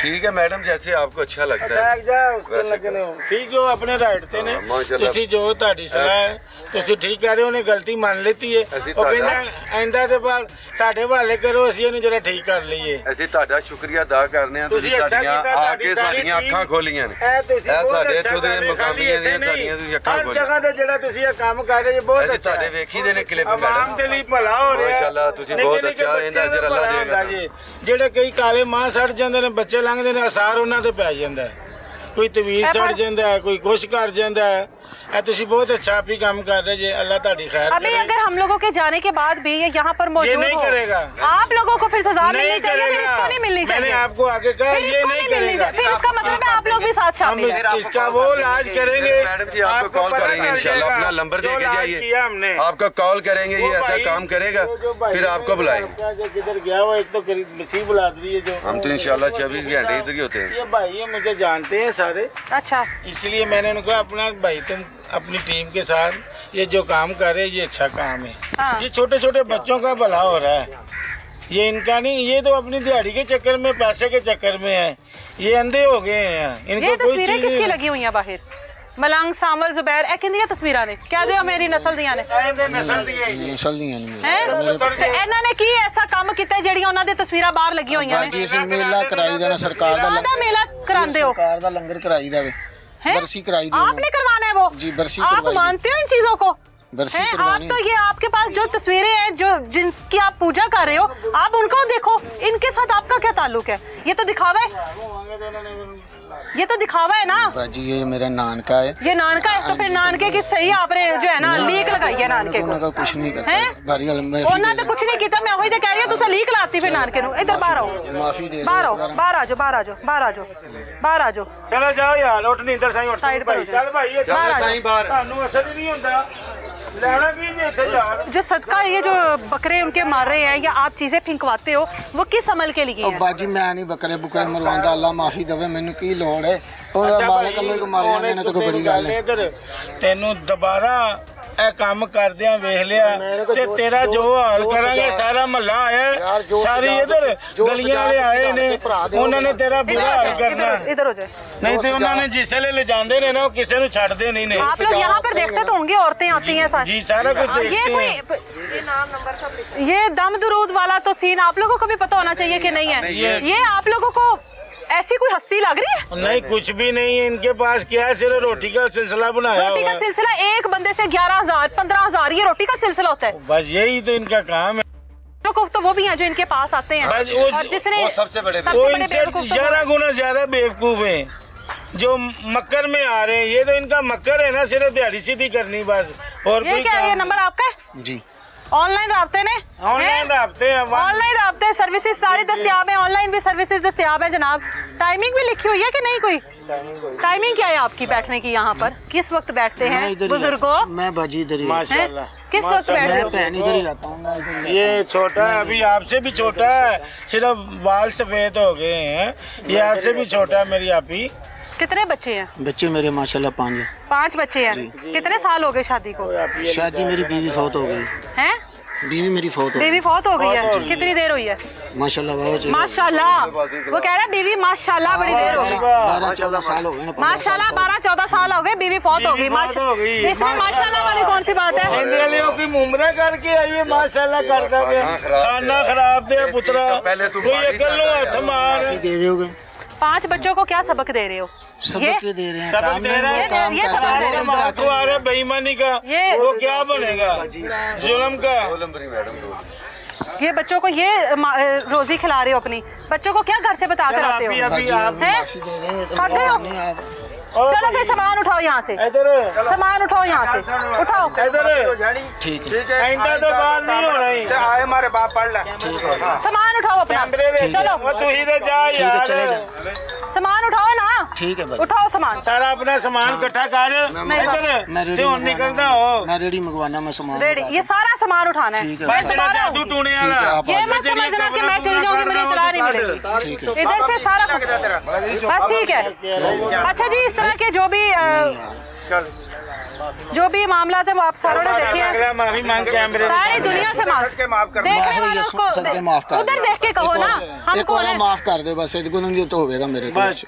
ठीक है मैडम जैसे आपको अच्छा लगता है। ਟੈਗ ਜਾ ਉਸਕੇ ਲੱਗਨੇ ਹੋ ਠੀਕ ਜੋ ਆਪਣੇ ਰਾਈਟ ਤੇ ਨੇ। ਮਾਸ਼ਾਅੱਲਾ। ਤੁਸੀਂ ਜੋ ਤੁਹਾਡੀ ਸਲਾਹ ਹੈ ਤੁਸੀਂ ਠੀਕ ਕਹਿ ਰਹੇ ਹੋ। ਉਹਨੇ ਗਲਤੀ ਮੰਨ ਲਈ ਹੈ। ਅਸੀਂ ਉਹ ਕਹਿੰਦਾ ਤੁਹਾਡਾ- ਆਇੰਦਾ ਦੇ ਬਾਅਦ ਸਾਡੇ ਹਵਾਲੇ ਕਰੋ ਅਸੀਂ ਇਹਨੂੰ ਜਰਾ ਠੀਕ ਕਰ ਲਈਏ। ਅਸੀਂ ਤੁਹਾਡਾ ਸ਼ੁਕਰੀਆ ਅਦਾ ਕਰਨੇ ਆ ਤੁਸੀਂ ਅੱਛਾ ਸਾਡੀਆਂ ਕੀਤਾ, ਆ ਤੁਹਾਡੀ ਕੇ ਸਾਡੀਆਂ ਸਾਰੀ ਅੱਖਾਂ ਖੋਲੀਆਂ ਨੇ। ਇਹ ਤੁਸੀਂ ਇਹ ਬਹੁਤ ਸਾਡੇ ਅੱਛਾ ਇੱਥੋਂ ਦੇ ਕਰ ਰਹੇ, ਮੁਕਾਮੀਆਂ ਦੀਆਂ ਖਾਲੀ ਸਾਡੀਆਂ ਤੁਸੀਂ ਅੱਖਾਂ ਹਰ ਖੋਲੀਆਂ। ਜਗ੍ਹਾ ਤੇ ਜਿਹੜਾ ਤੁਸੀਂ ਇਹ ਕੰਮ ਕਰ ਰਹੇ ਜੀ ਬਹੁਤ ਅਸੀਂ ਅੱਛਾ ਤੁਹਾਡੇ ਹੈ। ਵੇਖੀ ਦੇ ਨੇ ਕਲਿੱਪ ਆਵਾਮ ਮੈਡਮ। ਦੇ ਲਈ ਭਲਾ ਹੋ ਰਿਹਾ। ਮਾਸ਼ਾਅੱਲਾ, ਤੁਸੀਂ ਨਿੱਕੇ ਬਹੁਤ ਨਿੱਕੇ ਅੱਛਾ ਰਹਿੰਦਾ, ਬੱਚਿਆਂ ਅਜਰ ਅੱਲਾ ਭਲਾ ਦੇਗਾ। ਹੁੰਦਾ ਜੀ। ਜਿਹੜੇ ਕਈ ਕਾਲੇ ਮਾਂ ਸੜ ਜਾਂਦੇ ਨੇ, ਬੱਚੇ ਲੰਘਦੇ ਨੇ, ਅਸਾਰ ਉਹਨਾਂ ਤੇ ਪੈ ਜਾਂਦਾ ਹੈ। ਕੋਈ ਤਵੀਰ ਸੜ ਜਾਂਦਾ ਹੈ, ਕੋਈ ਕੁਛ ਕਰ ਜਾਂਦਾ ਹੈ। ਇਹ ਤੁਸੀਂ बहुत अच्छा भी काम कर रहे हैं। अल्लाह ताड़ी खैर अभी करे। अगर हम लोगों के जाने के बाद भी ये यहाँ पर ये मौजूद नहीं हो, करेगा। आप लोगों को फिर सजा मिलनी नहीं चाहिए, फिर करेगा। इसको नहीं मिलनी चाहिए। मैंने आपको आगे कहा फिर ये इसको नहीं मिलनी करेगा। चाहिए। फिर इसका मतलब है आप लोग भी साथ हम शामिल हैं। इसका वो इलाज करेंगे। मैडम जी आपको कॉल पता करेंगे चल इंशाल्लाह। जाएगा। अपना नंबर दे जो के इलाज जाइए, किया हमने। आपका कॉल करेंगे। ये वो ऐसा भाई- काम करेगा जो भाई फिर आपको बुलाएंगे। किधर गया वो एक तो करीब मसीह बुला दी है जो। हम तो इंशाल्लाह 24 घंटे इधर ही होते हैं। ये भाई ये मुझे जानते हैं सारे, अच्छा, इसलिए मैंने उनको अपना भाई तुम अपनी टीम के साथ ये जो काम कर रहे हैं ये अच्छा काम है। हाँ। ये छोटे छोटे बच्चों का भला हो रहा है। ये इनका नहीं, ये तो अपनी दिहाड़ी के चक्कर में, पैसे के चक्कर में है। ये अंधे हो गए हैं। ये इनको कोई तस्वीरें चीज किसकी लगी हुई हैं बाहर? मलंग, सामल, जुबैर ए किंदियां तस्वीरां ने क्या दिया मेरी नस्ल दियां ने नस्ल नहीं है हैं ते ਇਹਨਾਂ ਨੇ ਕੀ ਐਸਾ ਕੰਮ ਕੀਤਾ ਜਿਹੜੀਆਂ ਉਹਨਾਂ ਦੀਆਂ ਤਸਵੀਰਾਂ ਬਾਹਰ ਲੱਗੀਆਂ ਹੋਈਆਂ ਨੇ? ਬਾਜੀ ਅਸੀਂ ਮੇਲਾ ਕਰਾਈ ਦਾ ਨਾ ਸਰਕਾਰ ਦਾ ਕਾਹਦਾ ਮੇਲਾ ਕਰਾਉਂਦੇ ਹੋ? ਸਰਕਾਰ ਦਾ ਲੰਗਰ ਕਰਾਈ ਦਾ ਵੇ हैं? बरसी कराई थी आपने करवाना है वो? जी, बरसी आप करवाई थी। मानते हो इन चीजों को? बरसी हैं? आप करवानी तो ये आपके पास जो तस्वीरें हैं जो जिनकी आप पूजा कर रहे हो, आप उनको देखो, इनके साथ आपका क्या ताल्लुक है? ये तो दिखावा है, ये तो दिखावा है ना बाजी। ये मेरा नानका है। ये नानका है तो फिर नानके की सही आपने जो है ना लीक लगाई है नानके को। कुछ नहीं करता हैं? भारी गल मैं उन्होंने कुछ नहीं किया, मैं वही तो कह रही हूं, तुसा लीक लाती फिर नानके नु। इधर बाहर आओ, माफी दे बाहर आओ, बाहर आ जाओ, बाहर आ जाओ, बाहर आ जाओ, बाहर आ जाओ, चलो जाओ यार, उठ नहीं इधर साइड साइड पर हो जाओ। चल भाई ये बाहर आ जाओ। ਤੁਹਾਨੂੰ ਅਸਰ ਹੀ ਨਹੀਂ ਹੁੰਦਾ ਲੈਣਾ ਕੀ ਜੇ ਇੱਥੇ यार। जो सदका ये जो बकरे उनके मार रहे हैं या आप चीजें फिंकवाते हो, वो किस अमल के लिए है? बाजी मैं नहीं बकरे बुकरे मरवांदा, अल्लाह माफी देवे, मैनू की लोड़ है। और मारे कल्ले को मार जाने ने तो कोई बड़ी गल है। ਇੱਧਰ ਤੈਨੂੰ ਦੁਬਾਰਾ ਇਹ ਕੰਮ ਕਰਦਿਆਂ ਵੇਖ ਲਿਆ ਤੇ ਤੇਰਾ ਜੋ ਹਾਲ ਕਰਾਂਗੇ, ਸਾਰਾ ਮਹੱਲਾ ਆਇਆ, ਸਾਰੀ ਇਧਰ ਗਲੀਆਂ ਵਾਲੇ ਆਏ ਨੇ, ਉਹਨਾਂ ਨੇ ਤੇਰਾ ਬੁਰਾ ਹਾਲ ਕਰਨਾ। इधर हो जाए। ਨਹੀਂ ਤੇ ਉਹਨਾਂ ਨੇ ਜਿਸ ਵੇਲੇ ਲੈ ਜਾਂਦੇ ਨੇ ਨਾ, ਉਹ ਕਿਸੇ ਨੂੰ ਛੱਡਦੇ ਨਹੀਂ ਨੇ। आप लोग यहाँ पर देखते तो होंगे, औरतें आती हैं साथ। जी सारा कुछ ये देखते कोई हैं। ये दम दुरूद वाला तो सीन आप लोगों को भी पता होना चाहिए कि नहीं है। ये आप लोगों को ऐसी कोई हस्ती लग रही है? नहीं कुछ भी नहीं है इनके पास, क्या है, सिर्फ रोटी का सिलसिला बनाया रोटी हुआ का है। सिलसिला एक बंदे से 11,000 15,000 ये रोटी का सिलसिला होता है। बस यही तो इनका काम है। लोग तो वो भी हैं जो इनके पास आते हैं, बस वो- और जिसने वो सबसे बड़े वो इनसे 11 गुना ज्यादा बेवकूफ है जो मक्कर में आ रहे हैं। ये तो इनका मक्कर है ना, सिर्फ दिहाड़ी सीधी करनी बस, और ये कोई क्या है? ये काम नंबर आपका है? जी ऑनलाइन राब्ते ने? ऑनलाइन राब्ते हैं। ऑनलाइन राब्ते सर्विसेज सारी दस्तियाब है, ऑनलाइन भी सर्विसेज दस्तियाब है जनाब। टाइमिंग भी लिखी हुई है कि नहीं? कोई टाइमिंग क्या है आपकी बैठने की? यहाँ पर किस वक्त बैठते मैं हैं इधर ही बुजुर्गों? मैं बाजी इधर ही रहता माशाल्लाह। किस वक्त बैठते मैं हो? पहन इधर ही रहता हूँ, मैं इधर ही रहता ये छोटा है, अभी आपसे भी छोटा है, सिर्फ बाल सफेद हो गए हैं। ये आपसे भी छोटा है मेरी आपी। कितने बच्चे हैं? हूँ। बच्चे मेरे माशाल्लाह 5 हैं। 5 बच्चे हैं। कितने साल हो गए शादी को? शादी मेरी बीवी फौत हो गई। हैं? बीवी मेरी फौत हो गई बीवी फौत हो गई है? कितनी देर हुई है? माशाल्लाह बहुत अच्छी। माशाल्लाह, वो कह रहे हैं बीवी माशाल्लाह बड़ी देर हो गई। 12-14 साल हो गए ना। 15 माशाल्लाह 12-14 साल हो गए, बीवी फौत हो गई। फौत हो गई। इसमें माशाल्लाह वाली कौन सी बात है? इंद्रियों की मुमरा करके आइए, माशाल्लाह करता गया। खाना खराब दे पुत्रा, पहले तू कोई अकल नो हथ मार। दे दोगे? 5 बच्चों को क्या सबक दे रहे हो? सबक के दे रहे हैं, सबक काम दे रहे हैं, काम ये सबक करते दे हैं। माँ को आ रहा है बेईमानी का, ये- वो क्या बनेगा जुल्म का। ये बच्चों को ये रोजी खिला रहे हो अपनी बच्चों को, क्या घर से बता कर आते हो? अभी बाजी आप हैं? माफी दे रहे हैं, तो खाते हो? नहीं आप चलो फिर सामान उठाओ यहाँ से, इधर सामान उठाओ यहाँ से, उठाओ। इधर ठीक है। आइंदा तो बात नहीं हो रही। आए हमारे बाप पढ़ ला। सामान उठाओ अपना, चलो वो तू ही तो जा ठीक है, चले यार। जाओ। सामान उठाओ ना, ठीक है भाई। उठाओ सामान। सारा अपना सामान इकट्ठा कर। मैं इधर रेडी तो निकलता हो। मैं रेडी मंगवाना, मैं सामान रेडी, ये सारा सामान उठाना है। ठीक है। भाई तेरा जादू टूने ठीक है, वाला। आप ये आ मत समझना कि मैं चली जाऊंगी, मुझे इतला नहीं मिलेगी। ठीक है। इधर से सारा कुछ बस ठीक है। अच्छा जी, इस तरह के जो भी मामला है वो आप सारों ने देखे हैं। माफी मांग कैमरे सारी दुनिया से माफ देखने वालों को सदके माफ कर उधर देख के कहो ना, हम एक कौन और है? माफ कर दे बस, इनको नहीं तो होगा मेरे को। बस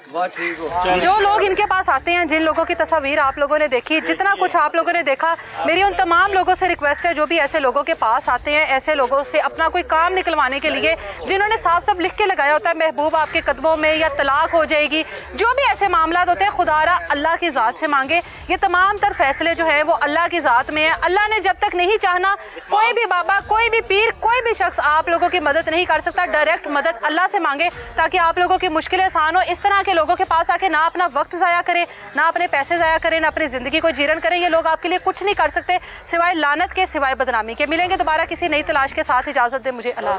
जो लोग इनके पास आते हैं, जिन लोगों की तस्वीर आप लोगों ने देखी, जितना कुछ आप लोगों ने देखा, मेरी उन तमाम लोगों से रिक्वेस्ट है जो भी ऐसे लोगों के पास आते हैं, ऐसे लोगों से अपना कोई काम निकलवाने के लिए, जिन्होंने साफ साफ लिख के लगाया होता है महबूब आपके कदमों में या तलाक हो जाएगी, जो भी ऐसे मामला होते हैं, खुदारा अल्लाह की ज़ात से मांगे। ये तमाम तर फैसले जो है वो अल्लाह की ज़ात में है। अल्लाह ने जब तक नहीं चाहना, कोई भी बाबा, कोई भी पीर, कोई भी शख्स आप लोगों की मदद नहीं कर सकता। डायरेक्ट मदद अल्लाह से मांगे ताकि आप लोगों की मुश्किलें आसान हो। इस तरह के लोगों के पास आके ना अपना वक्त ज़ाया करें, ना अपने पैसे ज़ाया करें, ना अपनी ज़िंदगी को जीरन करें। ये लोग आपके लिए कुछ नहीं कर सकते सिवाय लानत के, सिवाय बदनामी के। मिलेंगे दोबारा किसी नई तलाश के साथ। इजाज़त दे मुझे, अल्लाह।